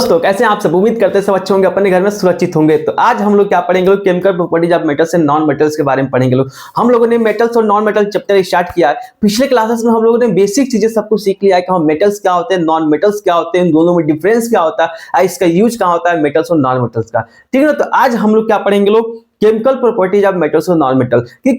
दोस्तों कैसे हैं आप सब। उम्मीद करते हैं सब अच्छे होंगे, अपने घर में सुरक्षित होंगे। तो आज हम लोग क्या पढ़ेंगे, chemical properties of metals and non metals के बारे में पढ़ेंगे। लोग हम लोगों ने मेटल्स और नॉन मेटल चैप्टर स्टार्ट किया है। पिछले क्लासेस में हम लोगों ने बेसिक चीजें सब कुछ सीख लिया है कि हम मेटल्स क्या होते हैं, नॉन मेटल्स क्या होते हैं, इन दोनों में डिफरेंस क्या होता है, इसका यूज कहाँ होता है मेटल्स और नॉन मेटल्स का। ठीक है ना। तो आज हम लोग क्या पढ़ेंगे, लोग केमिकल प्रॉपर्टीज ऑफ मेटल्स और नॉन मेटल कि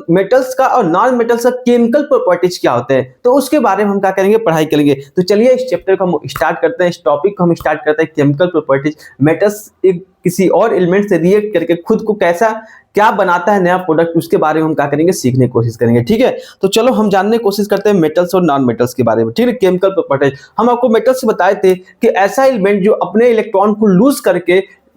मेटल्स का और नॉन मेटल्स का केमिकल प्रॉपर्टीज क्या होते हैं, तो उसके बारे में हम क्या करेंगे, पढ़ाई करेंगे। तो चलिए इस चैप्टर को हम स्टार्ट करते हैं, इस टॉपिक को हम स्टार्ट करते हैं। केमिकल प्रॉपर्टीज, मेटल्स एक किसी और एलिमेंट से रिएक्ट करके खुद को कैसा क्या बनाता है नया प्रोडक्ट, उसके बारे में हम क्या करेंगे, सीखने की कोशिश करेंगे। ठीक है, तो चलो हम जानने की कोशिश करते हैं मेटल्स और नॉन मेटल्स के बारे में। ठीक है, केमिकल प्रॉपर्टीज हम आपको मेटल्स बताए थे कि ऐसा एलिमेंट जो अपने इलेक्ट्रॉन को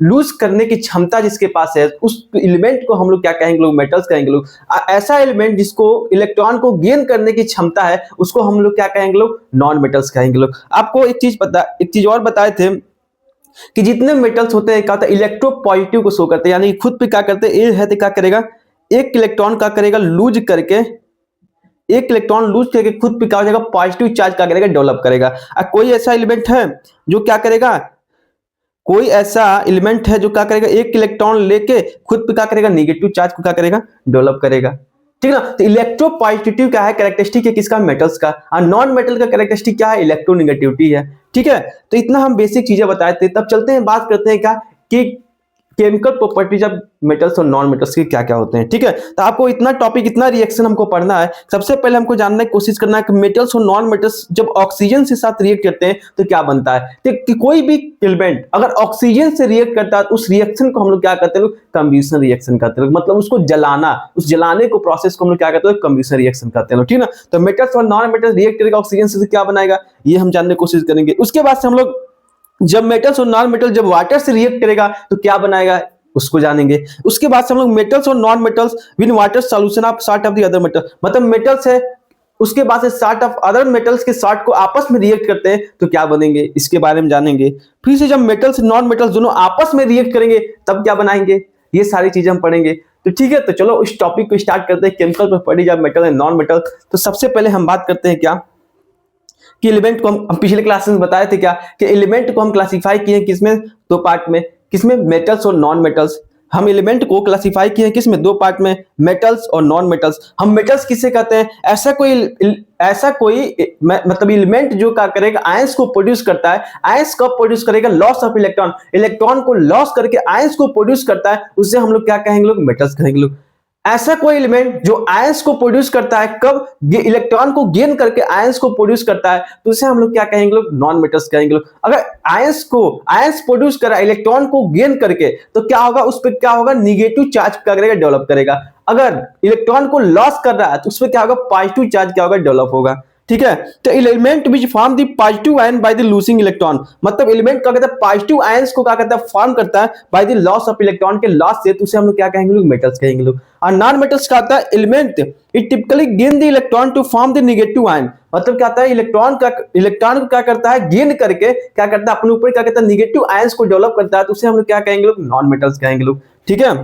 लूज करने की क्षमता जिसके पास है, उस एलिमेंट को हम लोग क्या कहेंगे, लोग मेटल्स कहेंगे। लोग ऐसा एलिमेंट जिसको इलेक्ट्रॉन को गेन करने की क्षमता है, उसको हम लोग क्या कहेंगे, लोग नॉन मेटल्स कहेंगे। लोग आपको एक चीज और बताए थे कि जितने मेटल्स होते हैं क्या होता है, इलेक्ट्रोपॉजिटिव को शो करते हैं, यानी खुद पे क्या करते हैं, ये है तो क्या करेगा, एक इलेक्ट्रॉन क्या करेगा, लूज करके खुद पे क्या हो जाएगा, पॉजिटिव चार्ज क्या करेगा, डेवलप करेगा। कोई ऐसा एलिमेंट है जो क्या करेगा, एक इलेक्ट्रॉन लेके खुद पे क्या करेगा, नेगेटिव चार्ज को क्या करेगा, डेवलप करेगा। ठीक है ना। तो इलेक्ट्रोपॉजिटिव क्या है, कैरेक्टरिस्टिक है किसका, मेटल्स का। और नॉन मेटल का कैरेक्टरिस्टिक क्या है, इलेक्ट्रोनेगेटिविटी है। ठीक है, तो इतना हम बेसिक चीजें बताए थे। तब चलते हैं, बात करते हैं क्या कि केमिकल प्रॉपर्टीज ऑफ मेटल्स और नॉन मेटल्स के क्या क्या होते हैं। ठीक है, तो आपको इतना टॉपिक, इतना रिएक्शन हमको पढ़ना है। सबसे पहले हमको जानने की कोशिश करना है कि मेटल्स और नॉन मेटल्स जब ऑक्सीजन से साथ रिएक्ट करते हैं तो क्या बनता है। तो कि कोई भी एलिमेंट अगर ऑक्सीजन से रिएक्ट करता है तो उस रिएक्शन को हम लोग क्या करते हैं, कंबशन रिएक्शन करते हैं। मतलब उसको जलाना, उस जलाने को प्रोसेस को हम लोग क्या करते हैं, कंबशन रिएक्शन करते हैं। ठीक है ना। तो मेटल्स और नॉन मेटल्स रिएक्ट करेगा ऑक्सीजन से, क्या बनाएगा, ये हम जानने की कोशिश करेंगे। उसके बाद से हम लोग जब मेटल्स और नॉन मेटल जब वाटर से रिएक्ट करेगा तो क्या बनाएगा, उसको जानेंगे। उसके बाद से हम लोग मेटल्स और non metals win water solution of sort of the other metal, मतलब मेटल्स है उसके बाद से सॉर्ट ऑफ अदर मेटल्स के सॉर्ट को आपस में रिएक्ट करते हैं तो क्या बनेंगे, इसके बारे में जानेंगे। फिर से जब मेटल्स नॉन मेटल्स दोनों आपस में रिएक्ट करेंगे तब क्या बनाएंगे, ये सारी चीजें हम पढ़ेंगे। तो ठीक है, तो चलो इस टॉपिक को स्टार्ट करते हैं, chemical properties of metal and non metal. तो सबसे पहले हम बात करते हैं क्या कि एलिमेंट को हम पिछले क्लास में बताए थे क्या कि एलिमेंट को हम क्लासिफाई किए किसमें, दो पार्ट में, किसमें, मेटल्स और नॉन मेटल्स। हम एलिमेंट को क्लासिफाई किए किसमें, दो पार्ट में, मेटल्स और नॉन मेटल्स। हम मेटल्स किसे कहते हैं, ऐसा कोई मतलब एलिमेंट जो क्या करेगा, आयंस को प्रोड्यूस करता है। आयंस कब प्रोड्यूस करेगा, लॉस ऑफ इलेक्ट्रॉन, इलेक्ट्रॉन को लॉस करके आयंस को प्रोड्यूस करता है, उससे हम लोग क्या कहेंगे, लोग मेटल्स कहेंगे। लोग ऐसा कोई एलिमेंट जो आयंस को प्रोड्यूस करता है, कब, इलेक्ट्रॉन को गेन करके आयंस को प्रोड्यूस करता है, तो उसे हम लोग क्या कहेंगे, लोग नॉन मेटल्स कहेंगे। लोग अगर आयंस प्रोड्यूस करा इलेक्ट्रॉन को गेन करके तो क्या होगा, उस पर क्या होगा, निगेटिव चार्ज क्या करेगा, डेवलप करेगा। अगर इलेक्ट्रॉन को लॉस कर रहा है तो उस पर क्या होगा, पॉजिटिव चार्ज क्या होगा, डेवलप होगा। ठीक है, तो element which form the positive ion by the losing electron, मतलब एलिमेंट क्या कहता है, पॉजिटिव आयंस को क्या कहता है, फॉर्म करता है by the loss of electron के लॉस से, तो उसे हम लोग क्या कहेंगे, लोग मेटल्स कहेंगे। लोग और नॉन मेटल्स का आता है element it typically gain the electron to form the negative ion, मतलब क्या आता है, इलेक्ट्रॉन को क्या करता है, गेन करके क्या करता है, अपने ऊपर क्या कहता है, नेगेटिव आयंस को डेवलप करता है, तो उसे हम लोग क्या कहेंगे, लोग नॉन मेटल्स कहेंगे। लोग ठीक है,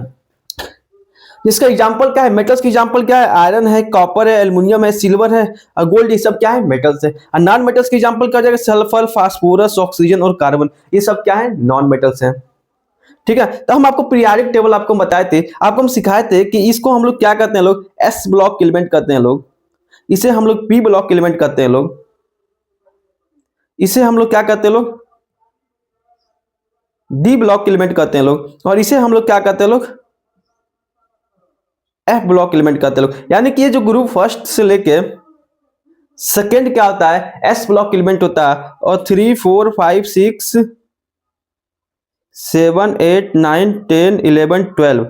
जिसका एग्जांपल क्या है, मेटल्स की एग्जांपल क्या है, आयरन है, कॉपर है, एल्युमिनियम है, सिल्वर है और गोल्ड, ये सब क्या है, मेटल्स है। और नॉन मेटल्स की एग्जांपल क्या हो जाएगा, सल्फर, फास्फोरस, ऑक्सीजन और कार्बन, ये सब क्या है, नॉन मेटल्स हैं। ठीक है, तो हम आपको पीरियोडिक टेबल आपको बताए थे, आपको हम सिखाए थे कि इसको हम लोग क्या कहते हैं, लोग एस ब्लॉक एलिमेंट कहते हैं। लोग इसे हम लोग पी ब्लॉक एलिमेंट कहते हैं। लोग इसे हम लोग क्या कहते हैं, लोग डी ब्लॉक एलिमेंट कहते हैं। लोग और इसे हम लोग क्या कहते हैं, लोग एफ ब्लॉक एलिमेंट कहते हैं। लोग यानी कि ये जो ग्रुप फर्स्ट से लेके सेकेंड क्या होता है, एस ब्लॉक एलिमेंट होता है, और 3 4 5 6 7 8 9 10 11 12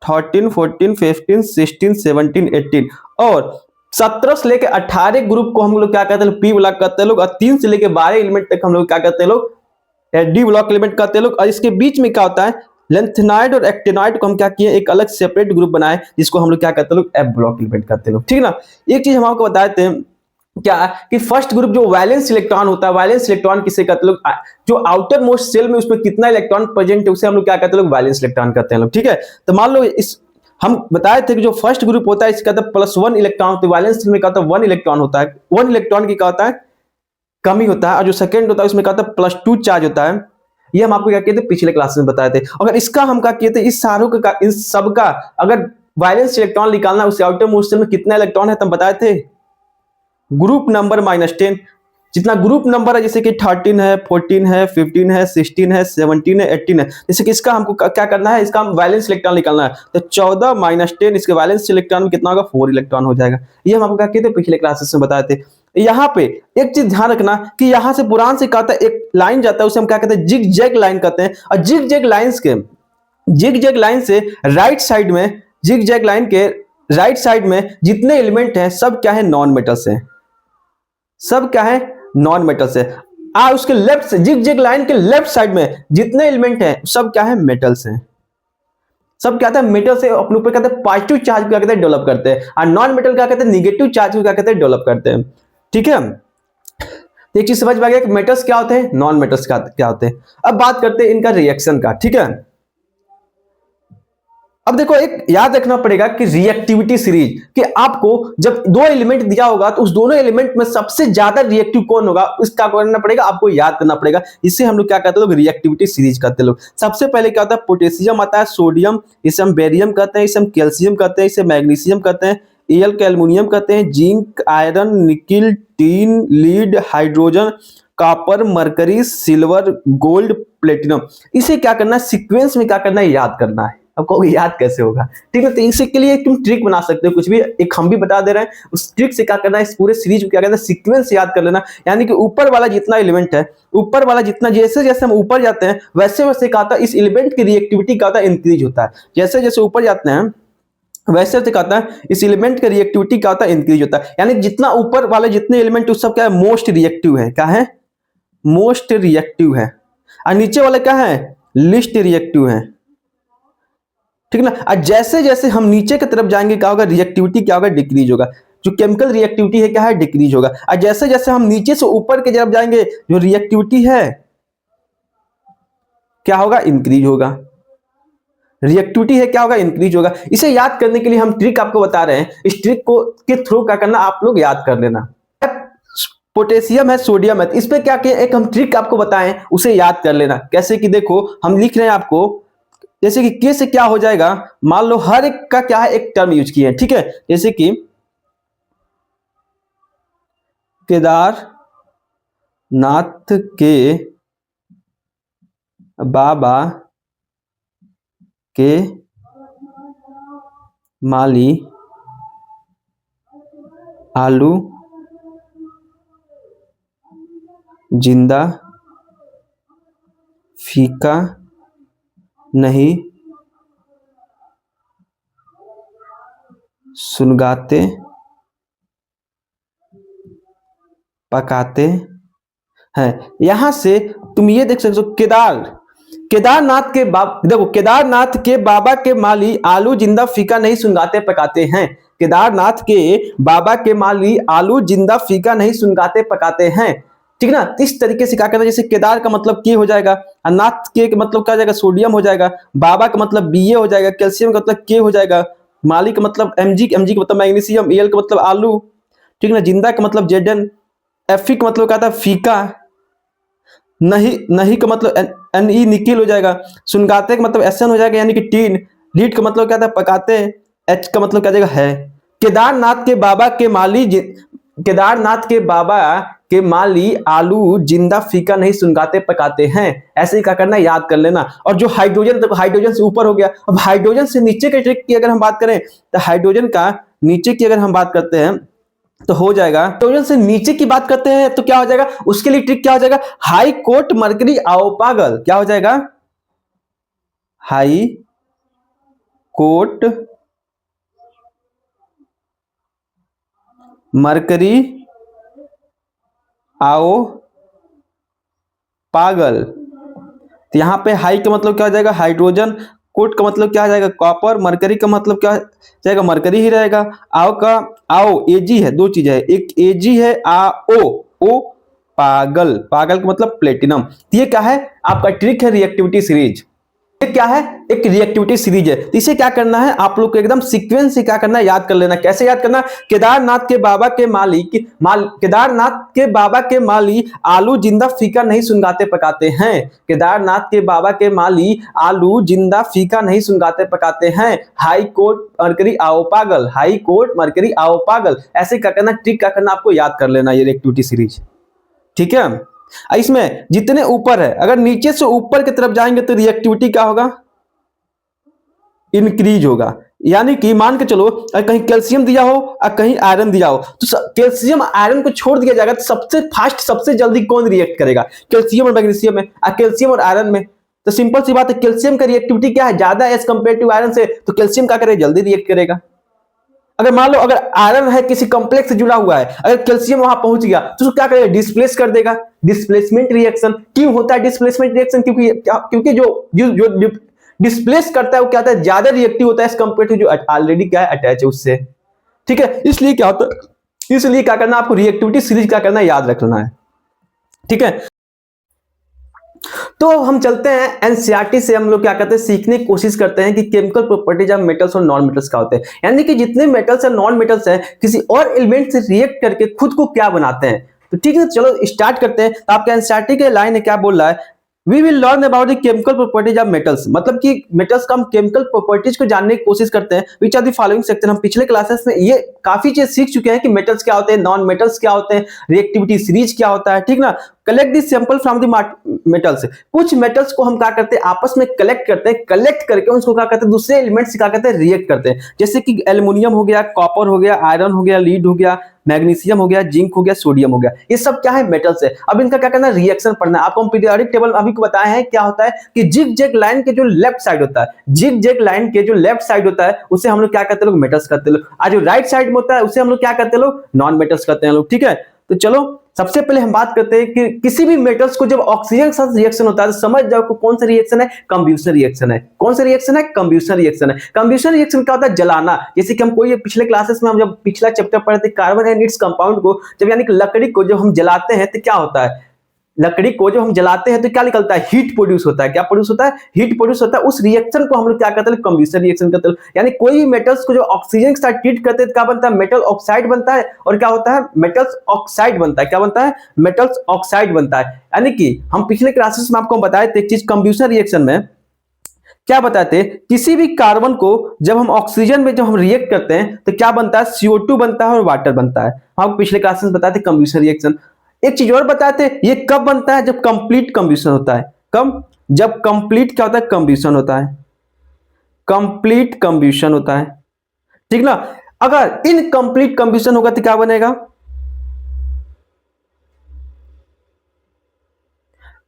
13 14 15 16 17 18 और 17 से लेके 18 ग्रुप को हम लोग क्या कहते हैं, पी ब्लॉक कहते हैं। लोग और 3 से लेके 12 एलिमेंट तक हम लोग क्या कहते हैं, लोग डी ब्लॉक एलिमेंट कहते हैं। लोग और इसके बीच में क्या होता है, लेंथेनाइड और एक्टिनाइड को हम क्या किए, एक अलग सेपरेट ग्रुप बनाए जिसको हम लोग क्या कहते हैं, लोग एफ ब्लॉक एलिमेंट कहते हैं। लोग ठीक है ना। एक चीज हम आपको बताए थे क्या कि फर्स्ट ग्रुप जो वैलेंस इलेक्ट्रॉन होता है, वैलेंस इलेक्ट्रॉन किसे कहते हैं, लोग जो आउटर मोस्ट सेल में उसमें कितना इलेक्ट्रॉन प्रेजेंट है उसे हम लोग क्या कहते हैं, लोग वैलेंस इलेक्ट्रॉन कहते हैं। लोग ठीक है, तो मान लो इस हम बताए थे कि जो फर्स्ट ग्रुप होता है इसका प्लस 1 इलेक्ट्रॉन, तो वैलेंस सेल में क्या होता है, 1 इलेक्ट्रॉन होता है। 1 इलेक्ट्रॉन की क्या होता है, कमी होता है, और जो सेकंड होता है उसमें क्या होता है +2 चार्ज होता है। ये हम आपको क्या किए थे पिछले क्लास में बताए थे। अगर इसका हम क्या किए थे, इस सारों का इन सब का अगर वैलेंस इलेक्ट्रॉन निकालना, उसके आउटर मोस्ट में कितना इलेक्ट्रॉन है तो हम बताए थे ग्रुप नंबर -10। जितना ग्रुप नंबर है जैसे कि 13 है, 14 है, 15 है, 16 है, 17 है, 18 है, जैसे कि इसका हमको क्या करना है, इसका हम वैलेंस इलेक्ट्रॉन निकालना है। तो 14 - 10 इसके वैलेंस इलेक्ट्रॉन में कितना होगा 4 इलेक्ट्रॉन हो जाएगा। ये हम आपको क्या किए थे पिछले क्लासेस में बताए थे। यहाँ पे एक चीज ध्यान रखना कि यहाँ से पुरान से कहता है एक लाइन जाता है, उसे हम क्या कहते हैं जिग जैग लाइन कहते हैं। और जिग जैग लाइन से राइट साइड में, जिग जैग लाइन के राइट साइड में जितने एलिमेंट हैं सब क्या है नॉन मेटल्स हैं, सब क्या है नॉन मेटल्स है। उसके लेफ्ट से जिग जैग लाइन के लेफ्ट साइड में जितने एलिमेंट हैं सब क्या है मेटल्स हैं, सब क्या है मेटल से अपने ऊपर कहते हैं पॉजिटिव चार्ज क्या कहते हैं डेवलप करते हैं, और नॉन मेटल क्या कहते हैं निगेटिव चार्ज को क्या कहते हैं डेवलप करते हैं। ठीक है, तो एक चीज समझ में आ गया कि मेटल्स क्या होते हैं, नॉन मेटल्स क्या होते हैं। अब बात करते हैं इनका रिएक्शन का। ठीक है, अब देखो एक याद रखना पड़ेगा कि रिएक्टिविटी सीरीज कि आपको जब दो एलिमेंट दिया होगा तो उस दोनों एलिमेंट में सबसे ज्यादा रिएक्टिव कौन होगा उसका करना पड़ेगा, आपको याद करना पड़ेगा। इससे हम लोग क्या कहते हैं, लोग रिएक्टिविटी सीरीज कहते हैं। लोग सबसे पहले क्या होता है पोटेशियम आता है, सोडियम, इसे हम बेरियम कहते हैं, इसे हम कैल्शियम कहते हैं, इसे मैग्नीशियम कहते हैं, एल के एल्युमिनियम कहते हैं, zinc, iron, nickel, tin, lead, hydrogen, copper, mercury, silver, gold, platinum. इसे क्या करना है सीक्वेंस में क्या करना है याद करना है। आपको याद कैसे होगा, ठीक है, तो इसी के लिए तुम ट्रिक बना सकते हो, कुछ भी एक हम भी बता दे रहे हैं, उस ट्रिक से क्या करना है इस पूरे सीरीज को क्या करना है सीक्वेंस याद कर लेना। यानी कि ऊपर वाला जितना एलिमेंट है, ऊपर वाला जितना जैसे जैसे हम ऊपर जाते हैं वैसे वैसे क्या होता है इस एलिमेंट की रिएक्टिविटी क्या होता है इंक्रीज होता है। जैसे जैसे ऊपर जाते हैं वैसे वैसे कहता है इस एलिमेंट का रिएक्टिविटी क्या होता है इंक्रीज होता है। यानी जितना ऊपर वाले जितने एलिमेंट उस सब क्या है मोस्ट रिएक्टिव है, क्या है मोस्ट रिएक्टिव है, और नीचे वाले क्या है लिस्ट रिएक्टिव है। ठीक है ना, और जैसे जैसे हम नीचे की तरफ जाएंगे क्या होगा रिएक्टिविटी क्या होगा डिक्रीज होगा, जो केमिकल रिएक्टिविटी है क्या है डिक्रीज होगा। और जैसे जैसे हम नीचे से ऊपर की तरफ जाएंगे जो रिएक्टिविटी है क्या होगा इंक्रीज होगा, रिएक्टिविटी है क्या होगा इंक्रीज होगा। इसे याद करने के लिए हम ट्रिक आपको बता रहे हैं, इस ट्रिक को के थ्रू क्या करना आप लोग याद कर लेना। पोटेशियम है, सोडियम है, इस पे क्या किया एक हम ट्रिक आपको बताएं उसे याद कर लेना। कैसे कि देखो हम लिख रहे हैं आपको, जैसे कि के से क्या हो जाएगा, मान लो हर एक का क्या है एक टर्म यूज किए हैं। ठीक है, जैसे कि केदारनाथ के बाबा के माली आलू जिंदा फीका नहीं सुनगाते पकाते हैं। यहां से तुम ये देख सकते हो केदारनाथ के देखो केदारनाथ के बाबा के माली आलू जिंदा फीका नहीं सुनगाते पकाते हैं। केदारनाथ के बाबा के माली आलू जिंदा फीका नहीं सुनगाते पकाते हैं। ठीक है ना, इस तरीके से क्या करना, जैसे केदार का मतलब के हो जाएगा, नाथ के मतलब क्या हो जाएगा सोडियम हो जाएगा, बाबा का मतलब बीए हो जाएगा, कैल्शियम का मतलब के हो जाएगा, माली का मतलब एमजी का मतलब मैग्नीशियम, एल का मतलब आलू, ठीक है ना, जिंदा का मतलब जेडन, एफी का मतलब क्या था फीका, नहीं का मतलब एनई निकिल हो जाएगा, सुनगाते का मतलब एसन हो जाएगा यानी कि टीन, लीड का मतलब क्या था पकाते, एच का मतलब क्या जाएगा है। केदारनाथ के बाबा के माली आलू जिंदा फीका नहीं सुनगाते पकाते हैं। ऐसे ही क्या करना याद कर लेना। और जो हाइड्रोजन, देखो हाइड्रोजन से ऊपर हो गया, अब हाइड्रोजन से नीचे के ट्रिक की अगर हम बात करें तो हाइड्रोजन का नीचे की अगर हम बात करते हैं तो हो जाएगा, हाइड्रोजन से नीचे की बात करते हैं तो क्या हो जाएगा, उसके लिए ट्रिक क्या हो जाएगा, हाई कोट मरकरी आओ पागल, क्या हो जाएगा हाई कोट मरकरी आओ पागल। तो यहां पे हाई का मतलब क्या हो जाएगा हाइड्रोजन, कोट का मतलब क्या आ जाएगा कॉपर, मरकरी का मतलब क्या जाएगा मरकरी ही रहेगा, आओ का आओ एजी है, दो चीजें है, एक एजी है ओ पागल, पागल का मतलब प्लेटिनम। तो ये क्या है आपका ट्रिक है रिएक्टिविटी सीरीज। ये क्या है, एक रिएक्टिविटी सीरीज है। तो इसे क्या करना है आप लोग को एकदम सीक्वेंस से क्या करना है, याद कर लेना। कैसे याद करना, केदारनाथ के बाबा के माली आलू जिंदा फीका नहीं सुनगाते पकाते हैं। केदारनाथ के बाबा के माली आलू जिंदा फीका नहीं सुनगाते पकाते हैं। हाई कोर्ट मरकरी आओ पागल, हाई कोर्ट मरकरी आओ पागल। ऐसे क्या करना, ट्रिक क्या करना, आपको याद कर लेना ये रिएक्टिविटी सीरीज। ठीक है, इसमें जितने ऊपर है, अगर नीचे से ऊपर की तरफ जाएंगे तो रिएक्टिविटी क्या होगा, इंक्रीज होगा। यानी कि मान के चलो कहीं कैल्शियम दिया हो और कहीं आयरन दिया हो, तो कैल्शियम आयरन को छोड़ दिया जाएगा तो सबसे फास्ट सबसे जल्दी कौन रिएक्ट करेगा, कैल्शियम और मैग्नीशियम में, कैल्शियम और आयरन में। तो सिंपल सी बात है, कैल्शियम का रिएक्टिविटी क्या है, ज्यादा एज कंपेयर टू आयरन से, तो कैल्शियम क्या करेगा, जल्दी रिएक्ट करेगा। अगर मान लो अगर आयरन है किसी कॉम्प्लेक्स से जुड़ा हुआ है, अगर कैल्शियम वहां पहुंच गया तो उसको क्या करेगा, डिस्प्लेस कर देगा। डिस्प्लेसमेंट रिएक्शन क्यों होता है, डिस्प्लेसमेंट रिएक्शन क्योंकि जो डिस्प्लेस करता है वो क्या होता है, ज्यादा रिएक्टिव होता है एज कंपेयर टू जो ऑलरेडी क्या है अटैच है उससे। ठीक है, इसलिए क्या होता है, इसलिए क्या करना आपको, रिएक्टिविटी सीरीज क्या करना है, याद रखना है। ठीक है, तो हम चलते हैं एनसीईआरटी से, हम लोग क्या करते हैं, सीखने की कोशिश करते हैं कि केमिकल प्रॉपर्टीज ऑफ मेटल्स और नॉन मेटल्स क्या होते हैं। यानी कि जितने मेटल्स और नॉन मेटल्स हैं किसी और एलिमेंट से रिएक्ट करके खुद को क्या बनाते हैं। तो ठीक है, चलो स्टार्ट करते हैं। तो आपके एनसीईआरटी के लाइन है क्या बोल रहा है, we will learn about the chemical properties of metals. मतलब कि मेटल्स का हम केमिकल प्रॉपर्टीज को जानने की कोशिश करते हैं। Which are the following section, हम पिछले क्लासेस में ये काफी चीज सीख चुके हैं कि मेटल्स क्या होते हैं, नॉन मेटल्स क्या होते हैं, रिएक्टिविटी सीरीज क्या होता है। ठीक ना, collect this sample from the metals, कुछ मेटल्स को हम क्या करते हैं आपस में कलेक्ट करते हैं, कलेक्ट करके उसको क्या करते हैं दूसरे एलिमेंट से क्या करते हैं रिएक्ट करते हैं। जैसे कि एल्युमिनियम हो गया, कॉपर हो गया, आयरन हो गया, लीड हो गया, मैग्नीशियम हो गया, जिंक हो गया, सोडियम हो गया, ये सब क्या है, मेटल्स है। अब इनका क्या करना है, रिएक्शन पढ़ना है। आपको हम पीरियोडिक टेबल अभी को बताया है क्या होता है कि जिग-जैग लाइन के जो लेफ्ट साइड होता है, जिग-जैग लाइन के जो लेफ्ट साइड होता है उसे हम लोग क्या करते हैं, लोग मेटल्स करते हैं लोग, और जो राइट साइड में होता है उसे हम लोग क्या करते हैं, लोग नॉन मेटल्स करते हैं लोग। ठीक है, तो चलो सबसे पहले हम बात करते हैं कि किसी भी मेटल्स को जब ऑक्सीजन के साथ रिएक्शन होता है तो समझ जाओ कि कौन सा रिएक्शन है, कंब्यूशन रिएक्शन है। कौन सा रिएक्शन है, कंब्यूशन रिएक्शन है। कंब्यूशन रिएक्शन क्या होता है, जलाना। जैसे कि हम कोई पिछले क्लासेस में हम जब पिछला चैप्टर पढ़े थे कार्बन एंड इट्स कंपाउंड को, जब यानी कि लकड़ी को जब हम जलाते हैं तो क्या होता है, लकड़ी को जब हम जलाते हैं तो क्या निकलता है, हीट प्रोड्यूस होता है। क्या प्रोड्यूस होता है, हीट प्रोड्यूस होता है। उस रिएक्शन को हम लोग क्या कहते हैं, कंब्यूशन रिएक्शन कहते हैं। यानी कोई भी मेटल्स को जो ऑक्सीजन के साथ ट्रीट करते हैं तो क्या बनता है, मेटल ऑक्साइड बनता है। और क्या होता है, मेटल्स ऑक्साइड बनता है। क्या बनता है, मेटल्स ऑक्साइड बनता है। यानी कि हम पिछले क्लासेस में आपको बताए थे एक चीज, कंब्यूशन रिएक्शन में क्या बताते हैं, किसी भी कार्बन को जब हम ऑक्सीजन में जब हम रिएक्ट करते हैं तो क्या बनता है, CO2 बनता है और वाटर बनता है। हम आपको पिछले क्लासेस में बताए थे कंब्यूशन रिएक्शन। एक चीज और बताते हैं, ये कब बनता है, जब कंप्लीट कंब्यूशन होता है। कब, जब कंप्लीट क्या होता है, कंब्यूशन होता है, कंप्लीट कंब्यूशन होता है। ठीक ना, अगर इनकंप्लीट कंब्यूशन होगा तो क्या बनेगा,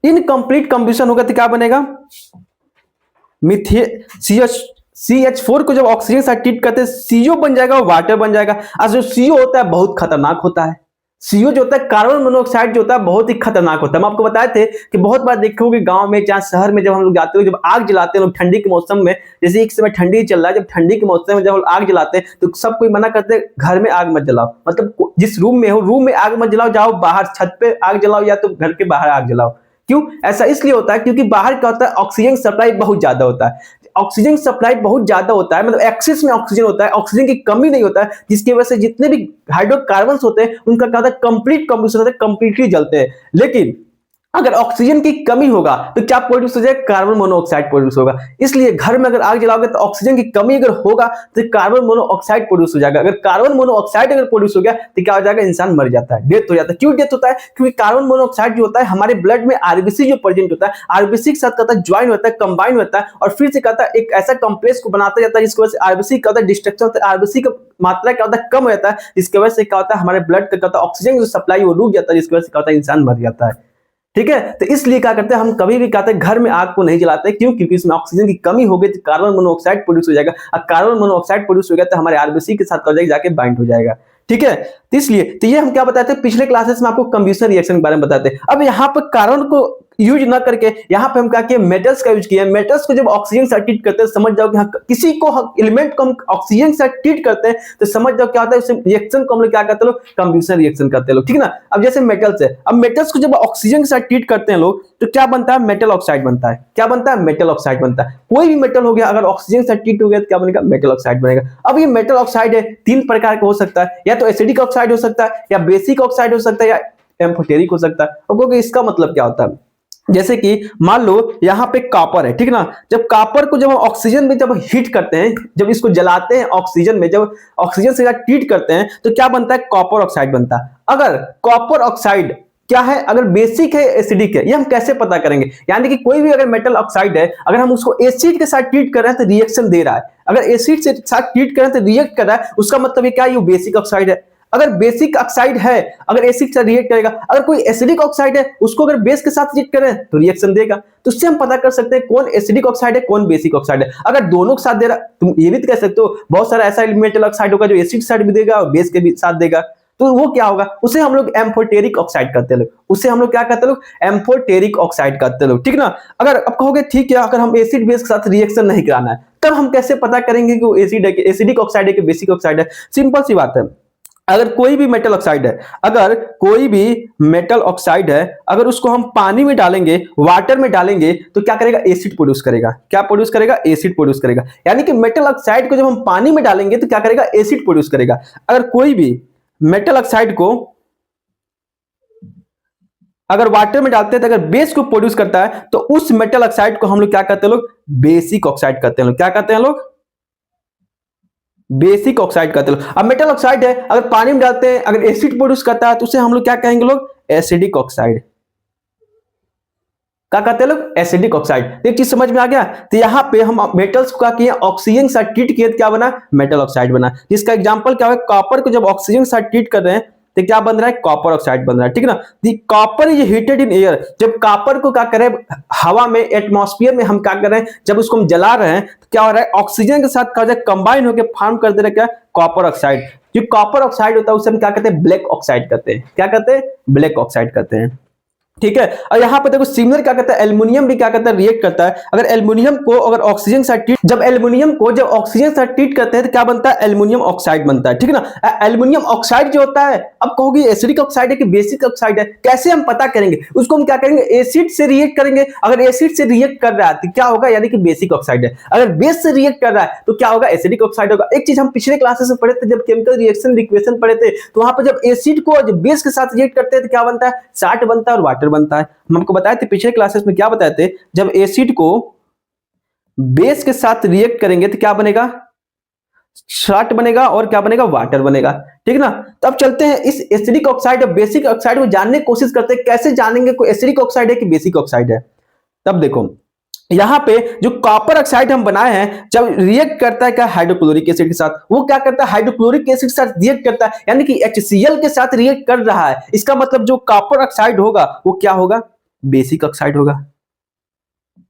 इनकंप्लीट कंब्यूशन होगा तो क्या बनेगा, CH4 को जब ऑक्सीजन से ट्रीट करते हैं CO बन जाएगा और वाटर बन जाएगा। और जो CO होता है बहुत खतरनाक होता है। CO जो होता है, कार्बन मोनोऑक्साइड जो होता है, बहुत ही खतरनाक होता है। हम आपको बताए थे कि बहुत बार देखोगे गांव में चाहे शहर में जब हम लोग जाते हो, जब आग जलाते हैं लोग ठंडी के मौसम में, जैसे एक समय ठंडी चल रहा है, जब ठंडी के मौसम में जब आग जलाते हैं तो सब कोई मना करते हैं घर में आग मत जलाओ। मतलब जिस रूम में हो रूम में आग मत जलाओ, जाओ बाहर छत पे आग जलाओ या तो घर के बाहर आग जलाओ। क्यों ऐसा इसलिए होता है क्योंकि बाहर क्या होता है, ऑक्सीजन सप्लाई बहुत ज्यादा होता है। ऑक्सीजन सप्लाई बहुत ज्यादा होता है, मतलब एक्सेस में ऑक्सीजन होता है, ऑक्सीजन की कमी नहीं होता है, जिसकी वजह से जितने भी हाइड्रोकार्बन्स होते हैं उनका क्या होता है, कंप्लीट कंबशन होता है, कंप्लीटली जलते हैं। लेकिन अगर ऑक्सीजन की कमी होगा तो क्या प्रोड्यूस हो जाएगा, कार्बन मोनोऑक्साइड प्रोड्यूस होगा। इसलिए घर में अगर आग जलाओगे तो ऑक्सीजन की कमी अगर होगा तो कार्बन मोनोऑक्साइड प्रोड्यूस हो जाएगा। अगर कार्बन मोनोऑक्साइड अगर प्रोड्यूस हो गया तो क्या हो जाएगा, इंसान मर जाता है, डेथ हो जाता है। क्यों डेथ होता है, क्योंकि कार्बन मोनोऑक्साइड जो होता है हमारे ब्लड में आरबीसी जो प्रेजेंट होता है, आरबीसी के साथ कहता है ज्वाइन होता है, कंबाइन होता है और फिर से कहता है एक ऐसा कॉम्प्लेक्स को बनाता जाता है जिसकी वजह से आरबीसी का डिस्ट्रक्शन होता है, आरबीसी का मात्रा क्या होता है, कम हो जाता है, जिसकी वजह से क्या होता है, हमारे ब्लड का कहता है ऑक्सीजन जो सप्लाई वो रुक जाता है, जिसकी वजह से क्या होता है, इंसान मर जाता है। ठीक है, तो इसलिए क्या करते हैं हम कभी भी कहते हैं घर में आग को नहीं जलाते। क्यों, क्योंकि इसमें ऑक्सीजन की कमी हो गई तो कार्बन मोनोऑक्साइड प्रोड्यूस हो जाएगा, और कार्बन मोनोऑक्साइड प्रोड्यूस हो गया तो हमारे आरबीसी के साथ जाके बाइंड हो जाएगा। ठीक है, तो इसलिए तो ये हम क्या बताते हैं, पिछले क्लासेस में आपको कंब्यूशन रिएक्शन के बारे में बताते हैं। अब यहाँ पर कार्बन को यूज ना करके यहाँ पे हम क्या किए, मेटल्स का यूज किया। मेटल्स को जब ऑक्सीजन से ट्रीट करते हैं, समझ जाओ कि हाँ, किसी को एलिमेंट को हम ऑक्सीजन से ट्रीट करते हैं तो समझ जाओ क्या होता है, उस रिएक्शन को हम लोग क्या करते हैं लोग, कंबशन रिएक्शन करते हैं लोग, ठीक है ना। अब जैसे मेटल्स है, अब मेटल्स को जब ऑक्सीजन के साथ ट्रीट करते हैं लोग तो क्या बनता है, मेटल ऑक्साइड बनता है। क्या बनता है, मेटल ऑक्साइड बनता है। कोई भी मेटल हो गया अगर ऑक्सीजन से ट्रीट हो गया तो क्या बनेगा, मेटल ऑक्साइड बनेगा। अब ये मेटल ऑक्साइड है, तीन प्रकार का हो सकता है, या तो एसिडिक ऑक्साइड हो सकता है, या बेसिक ऑक्साइड हो सकता है, या एम्फोटेरिक हो सकता है। अब क्योंकि इसका मतलब क्या होता है, जैसे कि मान लो यहाँ पे कॉपर है, ठीक ना। जब कॉपर को जब हम ऑक्सीजन में जब हीट करते हैं, जब इसको जलाते हैं ऑक्सीजन में, जब ऑक्सीजन से ट्रीट करते हैं तो क्या बनता है, कॉपर ऑक्साइड बनता है। अगर कॉपर ऑक्साइड क्या है, अगर बेसिक है एसिडिक है, ये हम कैसे पता करेंगे। यानी कि कोई भी अगर मेटल ऑक्साइड है, अगर हम उसको एसिड के साथ ट्रीट कर रहे हैं तो रिएक्शन दे रहा है। अगर एसिड से साथ ट्रीट कर रहे हैं तो रिएक्ट कर रहा है, उसका मतलब ये क्या है, ये बेसिक ऑक्साइड है। अगर बेसिक ऑक्साइड है, अगर एसिड से रिएक्ट करेगा, अगर कोई एसिडिक ऑक्साइड है उसको अगर बेस के साथ रिएक्ट करें तो रिएक्शन देगा। तो उससे हम पता कर सकते हैं कौन एसिडिक ऑक्साइड है, कौन बेसिक ऑक्साइड है। अगर दोनों के साथ दे रहा, तुम ये भी कह सकते हो बहुत सारा ऐसा मेटल ऑक्साइड होगा जो एसिड साइड भी देगा और बेस के भी साथ देगा, तो वो क्या होगा, उसे हम लोग एम्फोटेरिक ऑक्साइड कहते हैं लोग। उसे हम लोग क्या कहते हैं लोग, एम्फोटेरिक ऑक्साइड कहते हैं लोग, ठीक ना। अगर अब कहोगे ठीक है, अगर हम एसिड बेस के साथ रिएक्शन नहीं कराना है तब हम कैसे पता करेंगे कि वो एसिड है, एसिडिक ऑक्साइड है कि बेसिक ऑक्साइड है। सिंपल सी बात है, अगर कोई भी मेटल ऑक्साइड है, अगर कोई भी मेटल ऑक्साइड है, अगर उसको हम पानी में डालेंगे, वाटर में डालेंगे तो क्या करेगा, एसिड प्रोड्यूस करेगा। क्या प्रोड्यूस करेगा, एसिड प्रोड्यूस करेगा। यानी कि मेटल ऑक्साइड को जब हम पानी में डालेंगे तो क्या करेगा, एसिड प्रोड्यूस करेगा। अगर कोई भी मेटल ऑक्साइड को अगर वाटर में डालते हैं तो अगर बेस को प्रोड्यूस करता है तो उस मेटल ऑक्साइड को हम लोग क्या कहते हैं लोग, बेसिक ऑक्साइड कहते हैं लोग। क्या कहते हैं लोग, बेसिक ऑक्साइड कहते हैं लोग। अब मेटल ऑक्साइड है, अगर पानी में डालते हैं अगर एसिड प्रोड्यूस करता है तो उसे हम लोग क्या कहेंगे लोग, एसिडिक ऑक्साइड। क्या कहते हैं लोग, एसिडिक ऑक्साइड। एक चीज समझ में आ गया। तो यहाँ पे हम मेटल्स को क्या किए, ऑक्सीजन के साथ ट्रीट किए तो क्या बना, मेटल ऑक्साइड बना। जिसका एग्जांपल क्या है, कॉपर को जब ऑक्सीजन के साथ ट्रीट कर रहे हैं तो क्या बन रहा है, कॉपर ऑक्साइड बन रहा है, ठीक है ना। The copper is heated in air, जब कॉपर को क्या करें, हवा में, एटमॉस्फेयर में हम क्या कर रहे हैं, जब उसको हम जला रहे हैं तो क्या हो रहा है, ऑक्सीजन के साथ क्या कंबाइन होकर फॉर्म कर दे रहा है क्या, कॉपर ऑक्साइड। जो कॉपर ऑक्साइड होता है उसे हम क्या कहते हैं, ब्लैक ऑक्साइड कहते हैं। क्या कहते हैं, ब्लैक ऑक्साइड कहते हैं, ठीक है। और यहाँ पे देखो सिमिलर क्या करता है, एल्युमिनियम भी क्या करता है, रिएक्ट करता है। अगर एल्युमिनियम को अगर ऑक्सीजन से ट्रीट, जब एल्युमिनियम को जब ऑक्सीजन से ट्रीट करते हैं तो क्या बनता है, एल्युमिनियम ऑक्साइड बनता है, ठीक है ना। एल्युमिनियम ऑक्साइड जो होता है, अब कहोगे एसिडिक ऑक्साइड है कि बेसिक ऑक्साइड है, कैसे हम पता करेंगे, उसको हम क्या करेंगे, एसिड से रिएक्ट करेंगे। अगर एसिड से रिएक्ट कर रहा है तो क्या होगा, यानी कि बेसिक ऑक्साइड है। अगर बेस से रिएक्ट कर रहा है तो क्या होगा, एसिडिक ऑक्साइड होगा। एक चीज हम पिछले क्लासेस में पढ़े थे, जब केमिकल रिएक्शन इक्वेशन पढ़े थे, तो वहां पर जब एसिड को जब बेस के साथ रिएक्ट करते हैं तो क्या बनता है, साल्ट बनता है और वाटर बनता है। हमको बताए थे पिछले क्लासेस में, क्या बताए थे, जब एसिड को बेस के साथ रिएक्ट करेंगे तो क्या बनेगा, साल्ट बनेगा और क्या बनेगा, वाटर बनेगा, ठीक ना। तो अब चलते हैं इस एसिडिक ऑक्साइड और बेसिक ऑक्साइड को जानने की कोशिश करते हैं। कैसे जानेंगे कोई एसिडिक ऑक्साइड है कि बेसिक ऑक्साइड है। तब देखो यहां पे जो कॉपर ऑक्साइड हम बनाए हैं, जब रिएक्ट करता है क्या, हाइड्रोक्लोरिक एसिड के साथ, वो क्या करता है, हाइड्रोक्लोरिक एसिड के साथ रिएक्ट करता है, यानी कि HCl के साथ रिएक्ट कर रहा है। इसका मतलब जो कॉपर ऑक्साइड होगा वो क्या होगा, बेसिक ऑक्साइड होगा।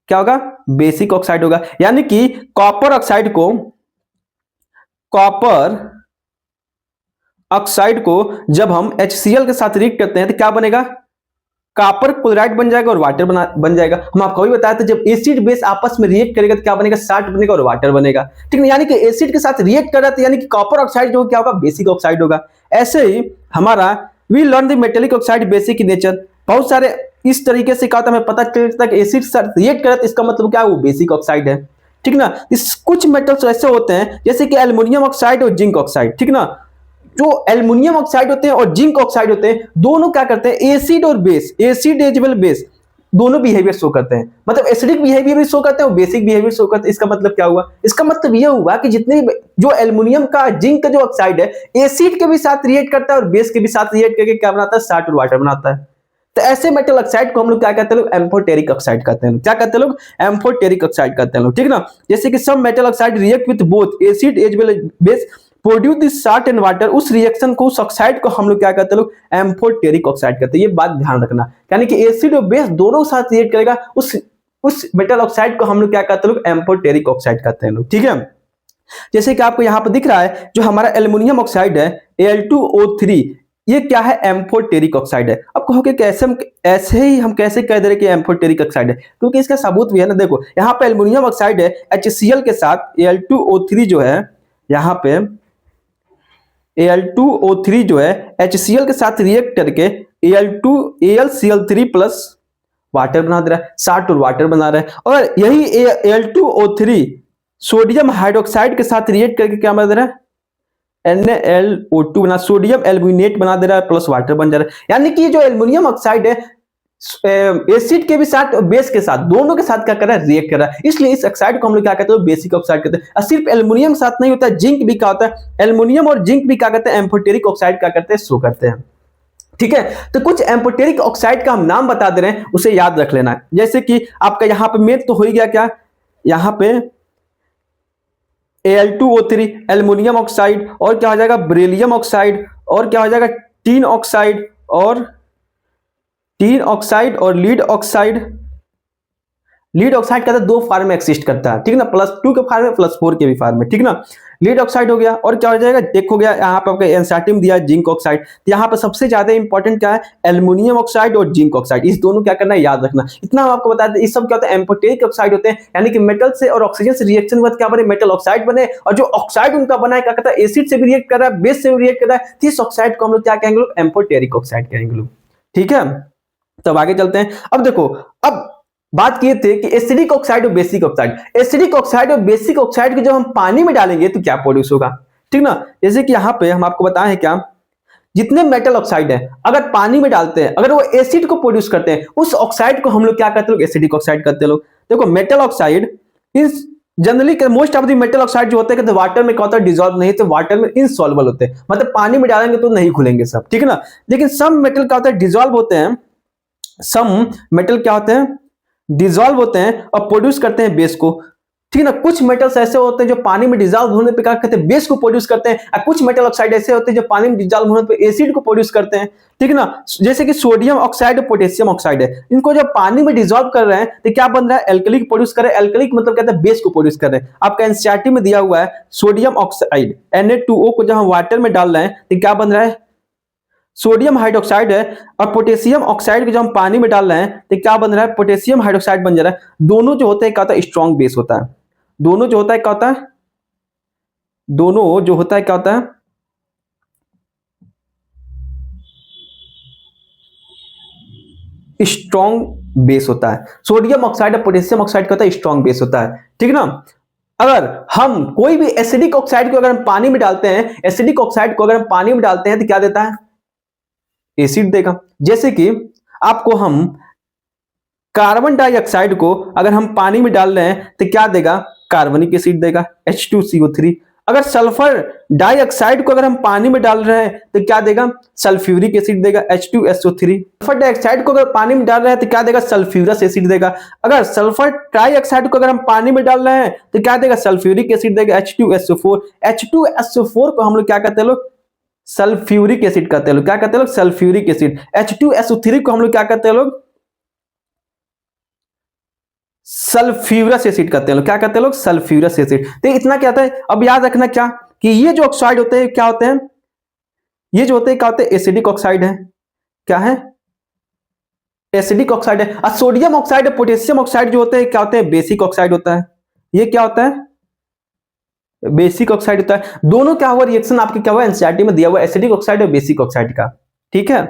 क्या होगा, बेसिक ऑक्साइड होगा। यानी कि कॉपर ऑक्साइड को, कॉपर ऑक्साइड को जब हम HCl के साथ रिएक्ट करते हैं तो क्या बनेगा, कॉपर क्लोराइड बन जाएगा और वाटर बन जाएगा। हम आपको भी बताया था जब एसिड बेस आपस में रिएक्ट करेगा तो क्या बनेगा, साल्ट बनेगा और वाटर बनेगा, ठीक है। यानी कि एसिड के साथ रिएक्ट कर रहा था, यानी कि कॉपर ऑक्साइड जो क्या होगा, बेसिक ऑक्साइड होगा। ऐसे ही हमारा we learn the metallic oxide basic in nature, बहुत सारे इस तरीके से क्या होता है, हमें पता चलता है कि एसिड के साथ रिएक्ट कर रहा था, इसका मतलब क्या है, वो बेसिक ऑक्साइड है, ठीक ना। इस कुछ मेटल्स ऐसे होते हैं जैसे कि एल्युमिनियम ऑक्साइड और जिंक ऑक्साइड, ठीक ना। जो एल्युमिनियम ऑक्साइड होते हैं और जिंक ऑक्साइड होते हैं, दोनों क्या करते हैं, एसिड और base, acid as well base, दोनों बिहेवियर शो करते हैं। मतलब एसिडिक बिहेवियर भी शो करते हैं और बेसिक बिहेवियर शो करते हैं। इसका मतलब क्या हुआ, इसका मतलब यह हुआ कि जितने जो एल्युमिनियम का, जिंक का जो ऑक्साइड है, एसिड के भी साथ रिएक्ट करता है और बेस के भी साथ रिएक्ट करके क्या बनाता है, साल्ट और वाटर बनाता है। तो ऐसे मेटल ऑक्साइड को हम लोग क्या कहते हैं, लोग एम्फोटेरिक ऑक्साइड कहते हैं। क्या कहते हैं लोग, एम्फोटेरिक ऑक्साइड कहते हैं लोग, ठीक ना। जैसे कि सब metal oxide react with both acid as well base produce this salt and water, उस रिएक्शन को, उस ऑक्साइड को हम लोग क्या कहते हैं, लोग एम्फोटेरिक ऑक्साइड कहते हैं। ये बात ध्यान रखना, यानी कि एसिड और बेस दोनों साथ रिएक्ट करेगा, उस मेटल ऑक्साइड को हम लोग क्या कहते हैं, लोग एम्फोटेरिक ऑक्साइड कहते हैं लोग, ठीक है। जैसे कि आपको यहाँ पर दिख रहा है जो हमारा एल्युमिनियम ऑक्साइड है Al2O3, ये क्या है, एम्फोटेरिक ऑक्साइड है। अब कहोगे कैसे, हम ऐसे ही हम कैसे कह दे रहे कि एम्फोटेरिक ऑक्साइड है, क्योंकि इसका सबूत भी है ना। देखो यहाँ पे एल्युमिनियम ऑक्साइड है, HCl के साथ Al2O3 जो है, यहाँ पे Al2O3 जो है HCl के साथ रिएक्ट करके AlCl3 प्लस वाटर बना दे रहा है, साल्ट और वाटर बना रहा है। और यही Al2O3 सोडियम हाइड्रोक्साइड के साथ रिएक्ट करके क्या बना दे रहा है, NaLO2 बना, सोडियम एल्यूमिनेट बना दे रहा है, प्लस वाटर बन जा रहा है। यानी कि जो एल्युमिनियम ऑक्साइड है एसिड के भी साथ और बेस के साथ, दोनों के साथ क्या कर रहा है, रिएक्ट कर रहा है। इसलिए इस ऑक्साइड को हम लोग क्या कहते हैं, बेसिक ऑक्साइड कहते हैं। और सिर्फ एल्युमिनियम साथ नहीं होता है, जिंक भी क्या होता है, एल्युमिनियम और जिंक भी क्या कहते हैं, एम्फोटेरिक ऑक्साइड क्या करते हैं, शो करते हैं। ठीक है, तो कुछ एम्फोटेरिक ऑक्साइड का हम नाम बता दे रहे हैं, उसे याद रख लेना। जैसे कि आपका यहाँ पे मेन तो हो ही गया, क्या यहाँ पे Al2O3 एल्युमिनियम ऑक्साइड, और क्या हो जाएगा, बेरिलियम ऑक्साइड, और क्या हो जाएगा, टीन ऑक्साइड, और लीड ऑक्साइड। लीड ऑक्साइड का दो फॉर्म में एक्सिस्ट करता है, ठीक ना, +2 के फॉर्म में, +4 के भी फॉर्म में, ठीक ना। लीड ऑक्साइड हो गया, और क्या हो जाएगा, देखो गया यहाँ पे आपका एनसीईआरटी में दिया जिंक ऑक्साइड। तो यहाँ पे सबसे ज्यादा इंपॉर्टेंट क्या है, एल्युमिनियम ऑक्साइड और जिंक ऑक्साइड, इस दोनों क्या करना है, याद रखना। इतना हम आपको बता दें, इस सब क्या होता है, एम्फोटेरिक ऑक्साइड होते हैं, यानी कि मेटल से और ऑक्सीजन से रिएक्शन हुआ क्या बने, मेटल ऑक्साइड बने। और जो ऑक्साइड उनका बना है क्या कहता है, एसिड से भी रिएक्ट कर रहा है, बेस से भी रिएक्ट कर रहा है, इस ऑक्साइड को हम लोग क्या कहेंगे, एम्फोटेरिक ऑक्साइड कहेंगे लोग, ठीक है। तब आगे चलते हैं। अब देखो, अब बात किए थे कि एसिडिक ऑक्साइड और बेसिक ऑक्साइड, एसिडिक ऑक्साइड और बेसिक ऑक्साइड को जब हम पानी में डालेंगे तो क्या प्रोड्यूस होगा, ठीक ना। जैसे कि यहाँ पे हम आपको बताएं हैं, क्या जितने मेटल ऑक्साइड है अगर पानी में डालते हैं, अगर वो एसिड को प्रोड्यूस करते हैं, उस ऑक्साइड को हम लोग क्या कहते हैं, एसिडिक ऑक्साइड कहते हैं लोग। देखो metal oxide is generally most of the metal oxide जो होते हैं वाटर में क्या होता है, डिजॉल्व नहीं, तो वाटर में इनसॉल्युबल होते हैं, मतलब पानी में डालेंगे तो नहीं खुलेंगे सब, ठीक है ना। लेकिन सम मेटल क्या होता है, डिजॉल्व होते हैं, सम मेटल क्या होते हैं, डिजॉल्व होते हैं और प्रोड्यूस करते हैं बेस को, ठीक है ना। कुछ मेटल्स ऐसे होते हैं जो पानी में डिजॉल्व होने पे क्या करते हैं, बेस को प्रोड्यूस करते हैं। और कुछ मेटल ऑक्साइड ऐसे होते हैं जो पानी में डिजॉल्व होने पे एसिड को प्रोड्यूस करते हैं, ठीक है ना। जैसे कि सोडियम ऑक्साइड और पोटेशियम ऑक्साइड है, इनको जब पानी में डिजॉल्व कर रहे हैं तो क्या बन रहा है, एल्कलिक प्रोड्यूस कर रहे हैं। एल्कलिक मतलब कहते हैं बेस को प्रोड्यूस कर रहे हैं। आपका एनसीईआरटी में दिया हुआ है सोडियम ऑक्साइड Na2O को जब हम वाटर में डाल रहे हैं तो क्या बन रहा है, सोडियम हाइड्रोक्साइड है। और पोटेशियम ऑक्साइड को जब हम पानी में डाल रहे हैं तो क्या बन रहा है, पोटेशियम हाइड्रोक्साइड बन जा रहा है। दोनों जो होते हैं क्या होता है, स्ट्रॉन्ग बेस होता है। दोनों जो होता है क्या होता है, दोनों जो होता है क्या होता है, स्ट्रॉन्ग बेस होता है। सोडियम ऑक्साइड और पोटेशियम ऑक्साइड का होता है स्ट्रॉन्ग बेस होता है, ठीक है ना। अगर हम कोई भी एसिडिक ऑक्साइड को अगर हम पानी में डालते हैं, एसिडिक ऑक्साइड को अगर हम पानी में डालते हैं तो क्या देता है, एसिड देगा। जैसे कि आपको हम कार्बन डाइऑक्साइड को अगर हम पानी में डाल रहे हैं तो क्या देगा, कार्बनिक एसिड देगा, H2CO3। अगर सल्फर डाइऑक्साइड को अगर हम पानी में डाल रहे हैं तो क्या देगा, सल्फ्यूरिक एसिड देगा, H2SO3। सल्फर डाइऑक्साइड को अगर पानी में डाल रहे हैं तो क्या देगा, सल्फ्यूरस एसिड देगा। अगर सल्फर ट्राइऑक्साइड को अगर हम पानी में डाल रहे हैं तो क्या देगा, सल्फ्यूरिक एसिड देगा, H2SO4। H2SO4 को हम लोग क्या कहते हैं लोग, सल्फ्यूरिक एसिड कहते हैं लोग, क्या कहते हैं लोग, सल्फ्यूरिक एसिड। H2SO3 को हम लोग क्या कहते हैं लोग, सल्फ्यूरस एसिड कहते हैं लोग, क्या कहते हैं लोग, सल्फ्यूरस एसिड। तो इतना क्या होता है, अब याद रखना क्या कि ये जो ऑक्साइड होते हैं क्या होते हैं, ये जो होते हैं क्या होते हैं, एसिडिक ऑक्साइड है। क्या है, एसिडिक ऑक्साइड है। और सोडियम ऑक्साइड और पोटेशियम ऑक्साइड जो होते हैं क्या होते हैं, बेसिक ऑक्साइड होता है। ये क्या होता है, बेसिक ऑक्साइड होता है। दोनों क्या हुआ, रिएक्शन आपके क्या हुआ, एनसीईआरटी में दिया हुआ एसिडिक ऑक्साइड और बेसिक ऑक्साइड का, ठीक है।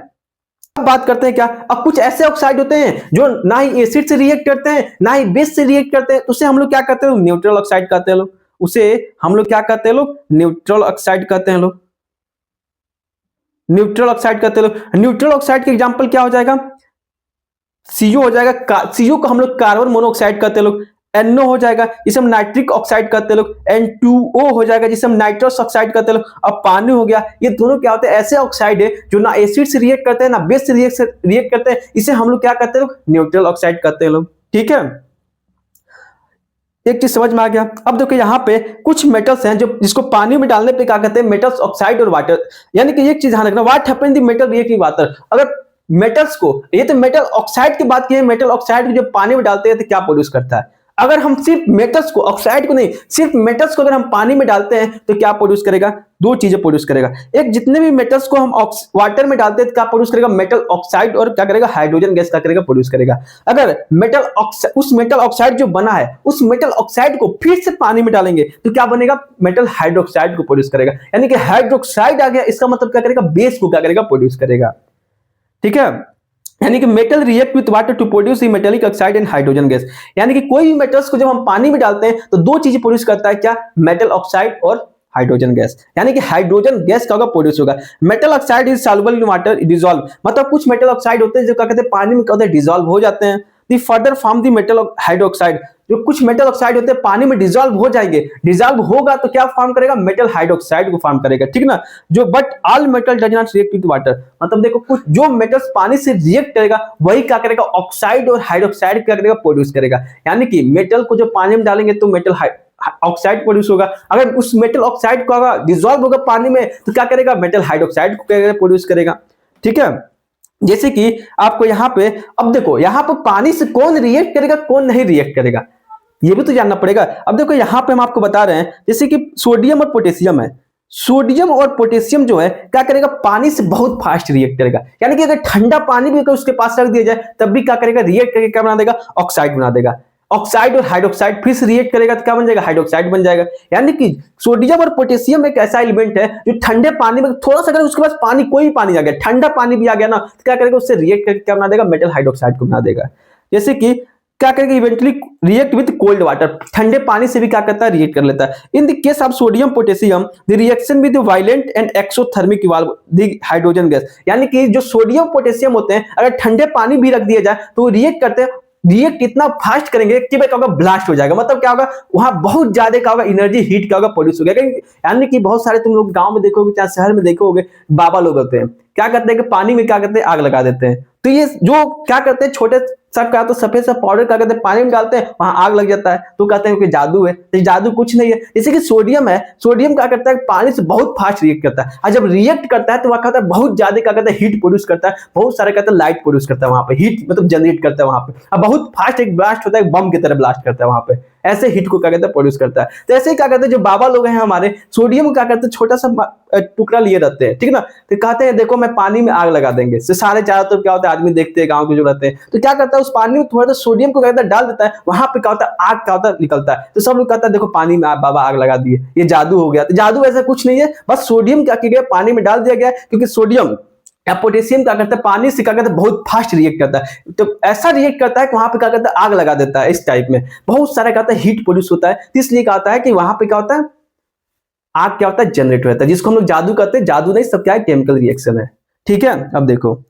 अब बात करते हैं क्या, अब कुछ ऐसे ऑक्साइड होते हैं जो ना ही एसिड से रिएक्ट करते हैं ना ही बेस से रिएक्ट करते हैं, उसे हम लोग क्या कहते हैं, न्यूट्रल ऑक्साइड कहते हैं लोग। उसे हम लोग क्या कहते हैं लोग, न्यूट्रल ऑक्साइड कहते हैं लोग, न्यूट्रल ऑक्साइड कहते हैं लोग। न्यूट्रल ऑक्साइड के एग्जांपल क्या हो जाएगा, CO हो जाएगा, CO को हम लोग कार्बन मोनोऑक्साइड कहते हैं लोग। NO हो जाएगा जिसे हम नाइट्रिक ऑक्साइड कहते हैं लोग। N2O हो जाएगा जिसे हम नाइट्रस ऑक्साइड कहते हैं लोग। अब पानी हो गया, ये दोनों क्या होते हैं, ऐसे ऑक्साइड है जो ना एसिड से रिएक्ट करते हैं ना बेस से रिएक्ट करते हैं, इसे हम लोग क्या कहते हैं लोग, न्यूट्रल ऑक्साइड कहते हैं लोग, ठीक है। एक चीज समझ में आ गया। अब देखो यहाँ पे कुछ मेटल्स हैं जो जिसको पानी में डालने पे क्या कहते हैं, मेटल्स ऑक्साइड और वाटर। यानी कि एक चीज ध्यान रखना, what happen the metal react with water. अगर मेटल्स को, ये तो मेटल ऑक्साइड की बात की है, मेटल ऑक्साइड को जब पानी में डालते हैं तो क्या प्रोड्यूस करता है। अगर हम सिर्फ मेटल्स को, ऑक्साइड को नहीं, सिर्फ मेटल्स को अगर हम पानी में डालते हैं तो क्या प्रोड्यूस करेगा? दो चीजें प्रोड्यूस करेगा। एक, जितने भी मेटल्स को हम वाटर में डालते हैं तो क्या प्रोड्यूस करेगा? मेटल ऑक्साइड, और क्या करेगा? हाइड्रोजन गैस क्या करेगा? प्रोड्यूस करेगा। अगर उस मेटल ऑक्साइड जो बना है, उस मेटल ऑक्साइड को फिर से पानी में डालेंगे तो क्या बनेगा? मेटल हाइड्रोक्साइड को प्रोड्यूस करेगा। यानी कि हाइड्रोक्साइड आ गया, इसका मतलब क्या करेगा? बेस को क्या करेगा? प्रोड्यूस करेगा। ठीक है, यानी कि metal react with water to produce the metallic oxide and hydrogen gas. यानी कि कोई भी मेटल्स को जब हम पानी में डालते हैं तो दो चीजें प्रोड्यूस करता है, क्या? मेटल ऑक्साइड और हाइड्रोजन गैस। यानी कि हाइड्रोजन गैस का प्रोड्यूस होगा। Metal oxide is soluble in water, dissolve, मतलब कुछ मेटल ऑक्साइड होते हैं जो क्या कहते हैं? पानी में क्या होते हैं? डिसॉल्व हो जाते हैं। दी फर्दर फॉर्म दी मेटल हाइड्रोक्साइड, जो कुछ मेटल ऑक्साइड होते हैं पानी में डिसॉल्व हो जाएंगे। डिसॉल्व होगा तो क्या फॉर्म करेगा? मेटल हाइड्रोक्साइड को फॉर्म करेगा। ठीक ना? जो but all metal does not react with water, मतलब देखो कुछ जो मेटल्स पानी से रिएक्ट करेगा वही क्या करेगा? ऑक्साइड और हाइड्रोक्साइड क्या करेगा? प्रोड्यूस करेगा। यानी कि मेटल को जो पानी में डालेंगे तो मेटल ऑक्साइड प्रोड्यूस होगा। अगर उस मेटल ऑक्साइड को डिसॉल्व होगा पानी में तो क्या करेगा? मेटल हाइड्रोक्साइड को प्रोड्यूस करेगा। ठीक है, जैसे कि आपको यहां पे, अब देखो यहां पे पानी से कौन रिएक्ट करेगा, कौन नहीं रिएक्ट करेगा, ये भी तो जानना पड़ेगा। अब देखो यहां पे हम आपको बता रहे हैं, जैसे कि सोडियम और पोटेशियम है। सोडियम और पोटेशियम जो है क्या करेगा? पानी से बहुत फास्ट रिएक्ट करेगा। यानी कि अगर ठंडा पानी भी उसके पास रख दिया जाए तब भी क्या करेगा? रिएक्ट करके क्या बना देगा? ऑक्साइड बना देगा। ऑक्साइड और हाइड्रोक्साइड फिर से रिएक्ट करेगा तो क्या बन जाएगा? हाइड्रोक्साइड बन जाएगा। यानी कि सोडियम और पोटेशियम एक ऐसा एलिमेंट है जो ठंडे पानी में थोड़ा सा, अगर उसके पास पानी, कोई भी पानी आ गया, ठंडा पानी भी आ गया ना, तो क्या करेगा? उससे रिएक्ट करके क्या बना देगा? मेटल हाइड्रोक्साइड को बना देगा। जैसे कि क्या करेगा? इवेंटुअली रिएक्ट विद कोल्ड वाटर, ठंडे पानी से भी क्या करता है? रिएक्ट कर लेता है। In the case of sodium potassium the reaction with violent and exothermic evolve the hydrogen gas. यानी कि जो सोडियम पोटेशियम होते हैं अगर ठंडे पानी भी रख दिया जाए तो वो रिएक्ट करते हैं, रिएक्ट इतना फास्ट करेंगे कि क्या होगा? ब्लास्ट हो जाएगा। मतलब क्या होगा? वहां बहुत ज्यादा क्या होगा? एनर्जी, हीट क्या होगा? प्रोड्यूस हो गया। यानी कि बहुत सारे तुम लोग गांव में देखोगे, चाहे शहर में देखोगे, बाबा लोग होते हैं, क्या करते हैं कि पानी में क्या करते हैं? आग लगा देते हैं। तो ये जो क्या करते हैं, छोटे सब क्या, तो सफेद सा पाउडर क्या करते हैं? पानी में डालते हैं, वहां आग लग जाता है, तो कहते हैं कि जादू है। तो जादू कुछ नहीं है। जैसे कि सोडियम है, सोडियम क्या करता है? पानी से बहुत फास्ट रिएक्ट करता है, और जब रिएक्ट करता है तो वह कहता है बहुत ज्यादा क्या करता है? हीट प्रोड्यूस करता है, बहुत सारे कहते हैं लाइट प्रोड्यूस करता है वहां पे, हीट मतलब जनरेट करता है वहां पे, अब बहुत फास्ट एक ब्लास्ट होता है, बम की तरह ब्लास्ट करता है वहां पे, ऐसे हीट को क्या कहते हैं? प्रोड्यूस करता है। तो ऐसे ही क्या करते हैं जो बाबा लोग हैं हमारे, सोडियम क्या करते हैं? छोटा सा टुकड़ा लिए रहते हैं, ठीक ना, तो कहते हैं देखो मैं पानी में आग लगा देंगे। तो सारे चारों तरफ क्या होता है? आदमी देखते हैं, गांव के जो रहते हैं, तो क्या करता है? उस पानी में थोड़ा सा सोडियम को कहता है डाल देता है, वहां पे क्या होता है? आग क्या होता है? निकलता है। तो सब लोग कहता है देखो पानी में बाबा आग लगा दिए, ये जादू हो गया। तो जादू ऐसा कुछ नहीं है, बस सोडियम क्या किया गया? पानी में डाल दिया गया, क्योंकि सोडियम या पोटेशियम क्या करता है? पानी से क्या करता है? बहुत फास्ट रिएक्ट करता है। तो ऐसा रिएक्ट करता है कि वहां पे क्या करता है? आग लगा देता है। इस टाइप में बहुत सारा कहता है हीट प्रोड्यूस होता है, तो इसलिए कहता है कि वहां पे क्या होता है? आग क्या होता है? जनरेट होता है, जिसको हम लोग जादू कहते हैं। जादू नहीं, सब क्या है? केमिकल रिएक्शन है। ठीक है, अब देखो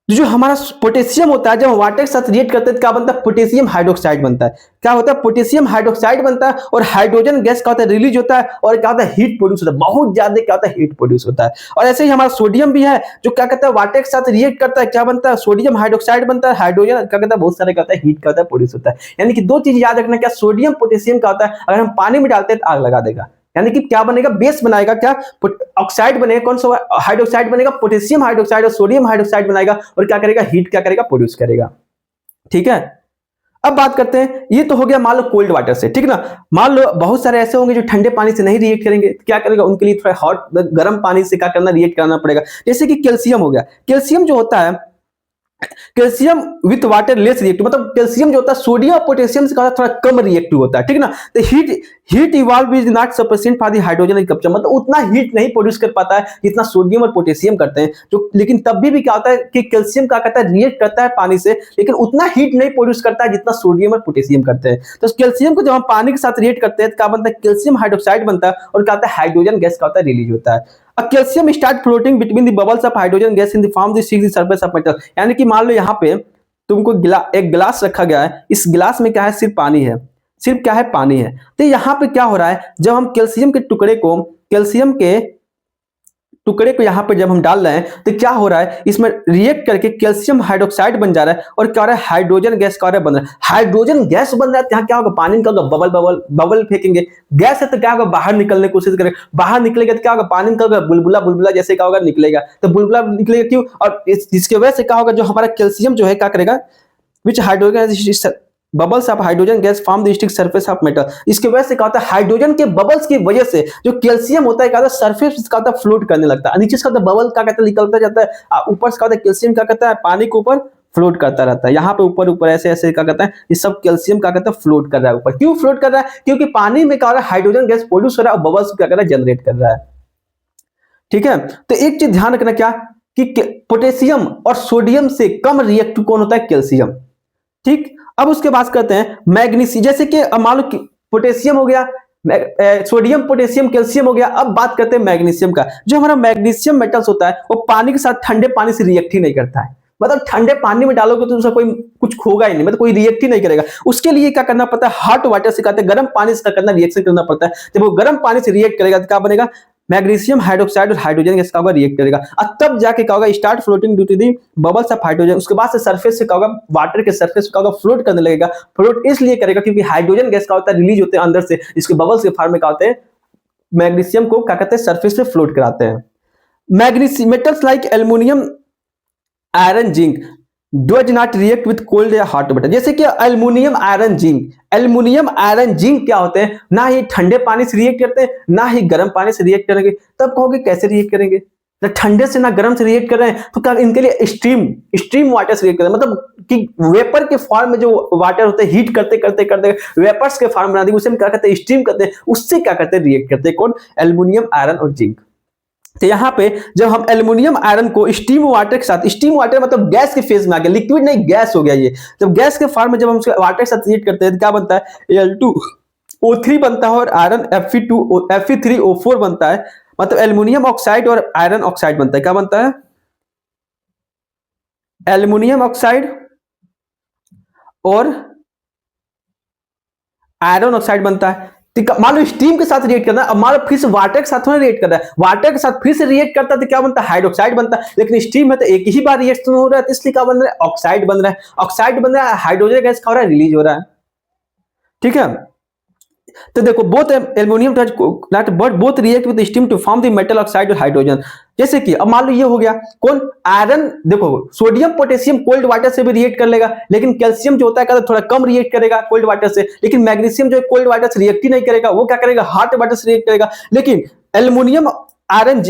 जो हमारा पोटेशियम होता है, जब वाटर के साथ रिएक्ट करते हैं तो क्या बनता है? पोटेशियम हाइड्रोक्साइड बनता है। क्या होता है? पोटेशियम हाइड्रोक्साइड बनता है, और हाइड्रोजन गैस क्या होता है? रिलीज होता है, और क्या होता है? हीट प्रोड्यूस होता है, बहुत ज्यादा क्या होता है? हीट प्रोड्यूस होता है। और ऐसे ही हमारा सोडियम भी है, जो क्या कहता है? वाटर के साथ रिएक्ट करता है, क्या बनता है? सोडियम हाइड्रोक्साइड बनता है, हाइड्रोजन क्या कहता है? बहुत सारे कहता है हीट का प्रोड्यूस होता है। यानी कि दो चीज याद रखना, क्या? सोडियम पोटेशियम का होता है, अगर हम पानी में डालते हैं तो आग लगा देगा। यानी कि क्या बनेगा? बेस बनाएगा, क्या? ऑक्साइड बनेगा, कौन सा? हाइड्रोक्साइड बनेगा, पोटेशियम हाइड्रोक्साइड और सोडियम हाइड्रोक्साइड बनाएगा, और क्या करेगा? हीट क्या करेगा? प्रोड्यूस करेगा। ठीक है, अब बात करते हैं, ये तो हो गया मान लो कोल्ड वाटर से, ठीक ना। मान लो बहुत सारे ऐसे होंगे जो ठंडे पानी से नहीं रिएक्ट करेंगे, क्या करेगा? उनके लिए थोड़ा हॉट गर्म पानी से क्या करना? रिएक्ट करना पड़ेगा। जैसे कि कैल्शियम हो गया, कैल्शियम जो होता है, calcium with water less reactive, मतलब कैल्शियम जो होता है सोडियम और पोटेशियम से थोड़ा कम रिएक्टिव होता है, ठीक ना। तो heat evolve is not sufficient for the hydrogen capture, मतलब उतना हीट नहीं प्रोड्यूस कर पाता है जितना सोडियम और पोटेशियम करते हैं। जो लेकिन तब भी क्या होता है कि कैल्शियम क्या करता है? रिएक्ट करता है पानी से, लेकिन उतना हीट नहीं प्रोड्यूस करता है जितना सोडियम और पोटेशियम करते हैं। तो कैल्शियम को जब हम पानी के साथ रिएक्ट करते हैं तो क्या बनता है? कैल्शियम हाइड्रोक्साइड बनता है, और क्या होता है? हाइड्रोजन गैस का होता है रिलीज होता है। Calcium start floating between the bubbles of hydrogen gas in the form the surface of metal. यानी कि मान लो यहाँ पे तुमको एक गिलास रखा गया है, इस गिलास में क्या है? सिर्फ पानी है, सिर्फ क्या है? पानी है। तो यहाँ पे क्या हो रहा है? जब हम कैल्शियम के टुकड़े को यहाँ पे जब हम डाल रहे हैं तो क्या हो रहा है? इसमें रिएक्ट करके कैल्शियम हाइड्रोक्साइड बन जा रहा है, और क्या हो रहा है? हाइड्रोजन गैस का बन रहा है। हाइड्रोजन गैस बन रहा है, यहाँ क्या होगा? पानी का बबल बबल बबल फेंकेंगे, गैस है तो क्या होगा? बाहर निकलने की कोशिश करेगा, बाहर निकलेगा तो क्या होगा? पानी का बुलबुला बुलबुला जैसे क्या होगा? निकलेगा। तो बुलबुला निकलेगा क्यों? और इसकी वजह से क्या होगा? जो हमारा कैल्शियम जो है क्या करेगा? Which hydrogen bubbles of hydrogen gas form the stick surface of metal. इसकी वजह से क्या होता है, हाइड्रोजन के बबल्स की वजह से जो कैल्शियम होता है क्या होता है, सरफेस का होता है फ्लोट करने लगता है, नीचे से होता है बबल क्या कहता है निकलता जाता है, ऊपर से क्या होता है कैल्शियम क्या करता है पानी के ऊपर फ्लोट करता रहता है, यहाँ पे ऊपर ऊपर ऐसे ऐसे क्या कहता है, ये सब कैल्शियम क्या कहता है फ्लोट कर रहा है ऊपर। क्यों फ्लोट कर रहा है, क्योंकि पानी में क्या हो रहा है, हाइड्रोजन गैस प्रोड्यूस हो रहा है और बबल्स क्या कर रहा है, जनरेट कर रहा है। ठीक है, तो एक चीज ध्यान रखना क्या कि पोटेशियम और सोडियम से कम रिएक्टिव कौन होता है, कैल्शियम। ठीक, अब उसके बाद करते हैं मैग्नीशियम, जैसे कि मान लो पोटेशियम हो गया, सोडियम पोटेशियम कैल्शियम हो गया। अब बात करते हैं मैग्नीशियम का। जो हमारा मैग्नीशियम मेटल्स होता है वो पानी के साथ ठंडे पानी से रिएक्ट ही नहीं करता है, मतलब ठंडे पानी में डालोगे तो उसका कोई कुछ होगा ही नहीं, मतलब कोई रिएक्ट ही नहीं करेगा। उसके लिए क्या करना पड़ता है, हॉट वाटर से कहते हैं गर्म पानी से करना रिएक्शन करना पड़ता है। जब वो गर्म पानी से रिएक्ट करेगा तो क्या बनेगा, मैग्नीशियम हाइड्रोक्साइड और हाइड्रोजन गैस का होगा रिएक्ट करेगा और तब जाके क्या होगा, start floating due to the bubbles of hydrogen. उसके बाद से सरफेस से क्या होगा, वाटर के सरफेस पे क्या होगा, फ्लोट करने लगेगा। फ्लोट इसलिए करेगा क्योंकि हाइड्रोजन गैस का होता है रिलीज होते हैं अंदर से, इसके बबल्स के फॉर्म में क्या होते हैं, मैग्नीशियम को क्या कहते हैं सरफेस पे फ्लोट कराते हैं। Magnesium metals like aluminium iron zinc does not react with cold या हॉट वाटर। जैसे कि aluminium iron zinc, aluminium iron zinc क्या होते हैं, ना ही ठंडे पानी से रिएक्ट करते हैं ना ही गर्म पानी से रिएक्ट करेंगे। तब कहोगे कैसे रिएक्ट करेंगे, ना ठंडे से ना गर्म से रिएक्ट कर रहे हैं तो क्या इनके लिए स्ट्रीम वाटर से रिएक्ट कर रहे हैं, मतलब कि वेपर के फॉर्म में जो वाटर होते हैं हीट करते करते करते वेपर्स के फॉर्म बना देंगे, उसे हम क्या कहते हैं स्टीम करते हैं, उससे क्या करते हैं रिएक्ट करते हैं कौन, एल्युमिनियम आयरन और जिंक। तो यहाँ पे जब हम एल्युमिनियम आयरन को स्टीम वाटर के साथ, स्टीम वाटर मतलब गैस के फेज में आ गया, लिक्विड नहीं गैस हो गया ये, जब गैस के फॉर्म में जब हम उसके वाटर के साथ रिएक्ट करते हैं तो क्या बनता है, Al2O3 बनता है और आयरन Fe3O4 बनता है, मतलब एल्युमिनियम ऑक्साइड और आयरन ऑक्साइड बनता है। क्या बनता है, एल्युमिनियम ऑक्साइड और आयरन ऑक्साइड बनता है। मान लो स्टीम के साथ रिएक्ट करना है, अब मान लो फिर से वाटर के साथ रिएक्ट करना है, वाटर के साथ फिर से रिएक्ट करता है तो क्या बनता है, हाइड्रोक्साइड बनता है। लेकिन स्टीम में तो एक ही बार रिएक्शन हो रहा है तो इसलिए क्या बन रहा है, ऑक्साइड बन रहा है। ऑक्साइड बन रहा है, हाइड्रोजन गैस क्या हो रहा है, रिलीज हो रहा है। ठीक है, तो देखो both aluminium both react with steam to form the metal oxide और हाइड्रोजन। जैसे कि अब मान लो ये हो गया कौन, आयरन, देखो सोडियम पोटेशियम कोल्ड वाटर से भी रिएक्ट कर लेगा, लेकिन कैल्शियम जो होता है थोड़ा कम रिएक्ट करेगा कोल्ड वाटर से, लेकिन मैग्नीशियम जो कोल्ड वाटर से रिएक्ट ही नहीं करेगा, वो क्या करेगा, हॉट वाटर से रिएक्ट करेगा। लेकिन एल्युमिनियम आयरन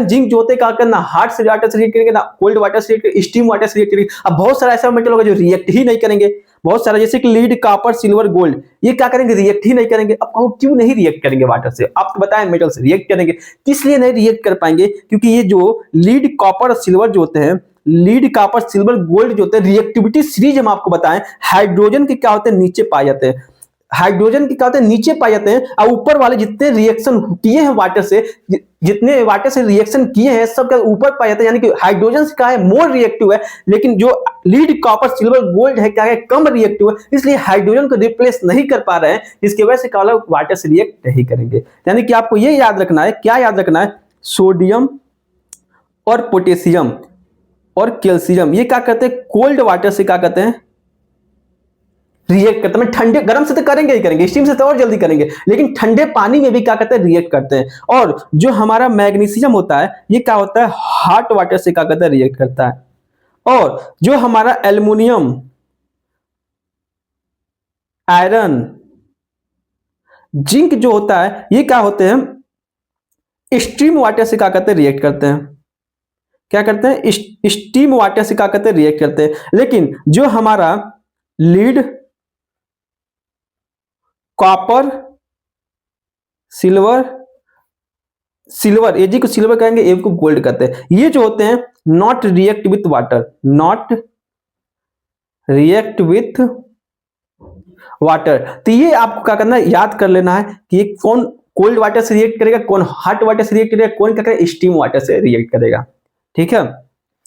जिंक जो होते हैं क्या करना, हॉट से वाटर से रिएक्ट करेंगे ना कोल्ड वाटर से रिएक्ट करेंगे, स्टीम वाटर से रिएक्ट करेंगे। अब बहुत सारा ऐसा मेटल होगा जो रिएक्ट ही नहीं करेंगे, बहुत सारा, जैसे कि लीड कॉपर सिल्वर गोल्ड, ये क्या करेंगे, रिएक्ट ही नहीं करेंगे। अब कहो क्यों नहीं रिएक्ट करेंगे वाटर से, आप बताएं मेटल से रिएक्ट करेंगे, किस लिए नहीं रिएक्ट कर पाएंगे, क्योंकि ये जो लीड कॉपर और सिल्वर जो होते हैं, लीड कॉपर सिल्वर गोल्ड जो होते हैं, रिएक्टिविटी सीरीज हम आपको बताएं, हाइड्रोजन के क्या होते हैं, नीचे पाए जाते हैं, हाइड्रोजन के क्या होते हैं, नीचे पाए जाते हैं, और ऊपर वाले जितने रिएक्शन किए हैं वाटर से, जितने वाटर से रिएक्शन किए हैं सब क्या ऊपर पाए जाते हैं, यानी कि हाइड्रोजन से क्या है, मोर रिएक्टिव है, लेकिन जो लीड कॉपर सिल्वर गोल्ड है क्या है, कम रिएक्टिव है, इसलिए हाइड्रोजन को रिप्लेस नहीं कर पा रहे हैं, इसकी वजह से क्या होगा, वाटर से रिएक्ट नहीं करेंगे। यानी कि आपको ये याद रखना है, क्या याद रखना है, सोडियम और पोटेशियम और कैल्शियम ये क्या करते हैं, कोल्ड वाटर से क्या करते हैं, रिएक्ट करते हैं। ठंडे गर्म से तो करेंगे ही करेंगे, स्टीम से तो और जल्दी करेंगे, लेकिन ठंडे पानी में भी क्या करते हैं, रिएक्ट करते हैं। और जो हमारा मैग्नीशियम होता है ये क्या होता है, हॉट वाटर से क्या करता है, रिएक्ट करता है। और जो हमारा एल्युमिनियम आयरन जिंक जो होता है ये क्या होते हैं, स्टीम वाटर से क्या करते हैं, रिएक्ट करते हैं। क्या करते हैं, स्टीम वाटर से क्या करते हैं, रिएक्ट करते हैं। लेकिन जो हमारा लीड कॉपर सिल्वर एजी को सिल्वर कहेंगे, ए को गोल्ड कहते हैं, ये जो होते हैं not react with water, not react with water. तो ये आपको क्या करना है, याद कर लेना है कि ये कौन कोल्ड वाटर से रिएक्ट करेगा, कौन हॉट वाटर से रिएक्ट करेगा, कौन क्या करेगा, स्टीम वाटर से रिएक्ट करेगा। ठीक है,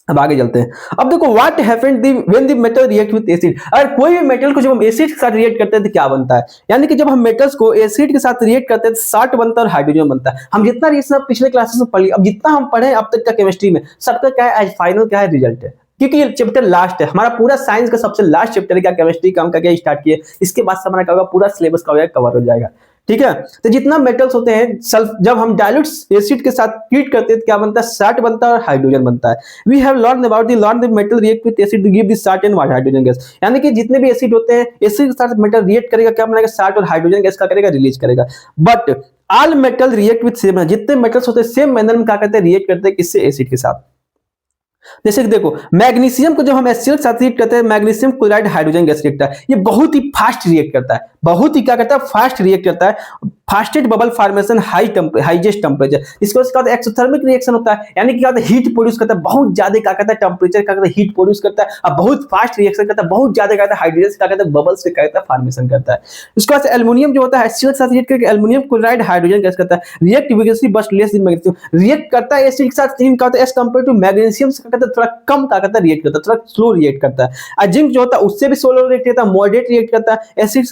अब आगे चलते हैं। अब देखो what happened when the metal react with acid. अगर कोई भी मेटल को जब हम एसिड के साथ रिएक्ट करते हैं तो क्या बनता है, यानी कि जब हम मेटल्स को एसिड के साथ रिएक्ट करते हैं तो साल्ट बनता है और हाइड्रोजन बनता है। हम जितना रिएक्शन पिछले क्लासेस में पढ़ लिया, अब जितना हम पढ़े अब तक का केमिस्ट्री में, सबका क्या है, आज फाइनल क्या है, रिजल्ट है, क्योंकि ये चैप्टर लास्ट है हमारा, पूरा साइंस का सबसे लास्ट चैप्टर है, क्या केमिस्ट्री काम करके स्टार्ट किए, इसके बाद से हमारा क्या होगा, पूरा सिलेबस का कवर हो जाएगा। ठीक है। तो जितना मेटल्स होते हैं सल्फ, जब हम डाइल्यूट एसिड के साथ ट्रीट करते हैं तो क्या बनता है, साल्ट बनता है और हाइड्रोजन बनता है। We have learn the metal react with acid to give the salt and hydrogen gas. यानी कि जितने भी एसिड होते हैं, एसिड के साथ मेटल रिएक्ट करेगा, क्या बनाएगा, साल्ट और हाइड्रोजन गैस का करेगा, रिलीज करेगा। But all metal react with same, जितने मेटल्स होते हैं सेम मैनर में क्या करते हैं, रिएक्ट करते हैं किससे, एसिड के साथ। जैसे कि देखो मैग्नीशियम को जब हम HCl के साथ रिएक्ट करते हैं, magnesium chloride hydrogen gas react करता है, ये बहुत ही फास्ट रिएक्ट करता है, बहुत ही क्या करता है, फास्ट रिएक्ट करता है। Fastest bubble formation highest temperature, इसको क्या होता है, एक्सोथर्मिक रिएक्शन होता है, यानी कि क्या होता है, हीट प्रोड्यूस करता है, बहुत ज्यादा क्या करता है, टेंपरेचर क्या करता है, हीट प्रोड्यूस करता है और बहुत फास्ट रिएक्शन करता है, बहुत ज्यादा क्या करता है, हाइड्रोजन क्या करता है, बबल्स से क्या करता है, फॉर्मेशन करता है। उसके बाद एल्युमिनियम जो होता है HCl के साथ रिएक्ट करके एल्युमिनियम क्लोराइड हाइड्रोजन गैस करता है, react vigorously but less than magnesium, react करता है एसिड के साथ, लेकिन क्या होता है, एज कंपेयर टू मैग्नीशियम से क्या करता है, थोड़ा कम क्या करता है, रिएक्ट करता है, थोड़ा स्लो रिएक्ट करता है। और जिंक जो होता है उससे भी स्लो रिएक्ट करता है, मॉडरेट रिएक्ट करता है। एसिड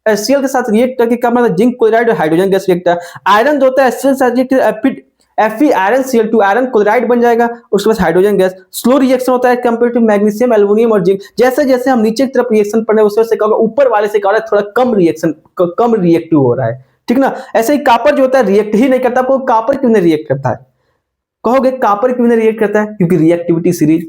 HCl के साथ रिएक्ट करके क्या मतलब जिंक क्लोराइड और हाइड्रोजन गैस रिएक्ट करता है। आयरन जो होता है HCl के साथ react Fe iron Cl2 iron chloride बन जाएगा, उसके बाद हाइड्रोजन गैस। स्लो रिएक्शन होता है कंपेयर टू मैग्नीशियम, एल्युमिनियम और जिंक। जैसे जैसे हम नीचे की तरफ रिएक्शन पढ़ने उससे क्या होगा, ऊपर वाले से क्या हो रहा है, थोड़ा कम रिएक्शन, कम रिएक्टिव हो रहा है, ठीक ना। ऐसे ही कॉपर जो होता है रिएक्ट ही नहीं करता। आपको कॉपर क्यों नहीं रिएक्ट करता है, कहोगे कॉपर क्यों नहीं रिएक्ट करता है, क्योंकि रिएक्टिविटी सीरीज,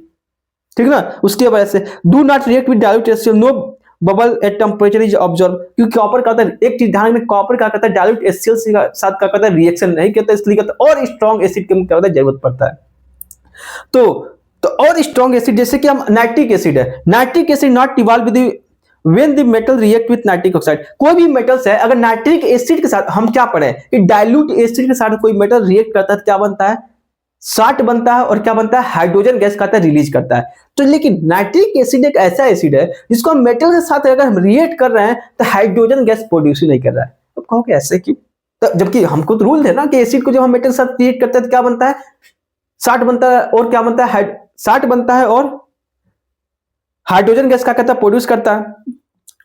ठीक ना। उसके वजह से do not react with dilute HCl, no bubble at temperature is observe, क्योंकि कॉपर का एक चीज ध्यान में, कॉपर क्या करता है, डाइल्यूट HCl के साथ क्या करता है, रिएक्शन नहीं करता, इसलिए कहता है और स्ट्रॉन्ग एसिड की क्या होता है, जरूरत पड़ता है। तो और स्ट्रॉन्ग एसिड, जैसे कि हम नाइट्रिक एसिड है, nitric acid not evolve with when the metal react with nitric oxide, कोई भी मेटल्स है अगर नाइट्रिक एसिड के साथ, हम क्या पढ़े कि डाइल्यूट एसिड के साथ कोई मेटल रिएक्ट करता है तो क्या बनता है, साल्ट बनता है, और क्या बनता है, हाइड्रोजन गैस का रिलीज करता है। तो लेकिन नाइट्रिक एसिड एक ऐसा एसिड है जिसको हम मेटल के साथ अगर हम रिएक्ट कर रहे हैं तो हाइड्रोजन गैस प्रोड्यूस ही नहीं कर रहा है। तो कहोगे ऐसे क्यों, तो जबकि हमको तो रूल है ना कि एसिड को जब हम मेटल के साथ रिएक्ट करते हैं तो क्या बनता है, साल्ट बनता है, और क्या बनता है, साल्ट बनता है और हाइड्रोजन गैस का प्रोड्यूस करता है।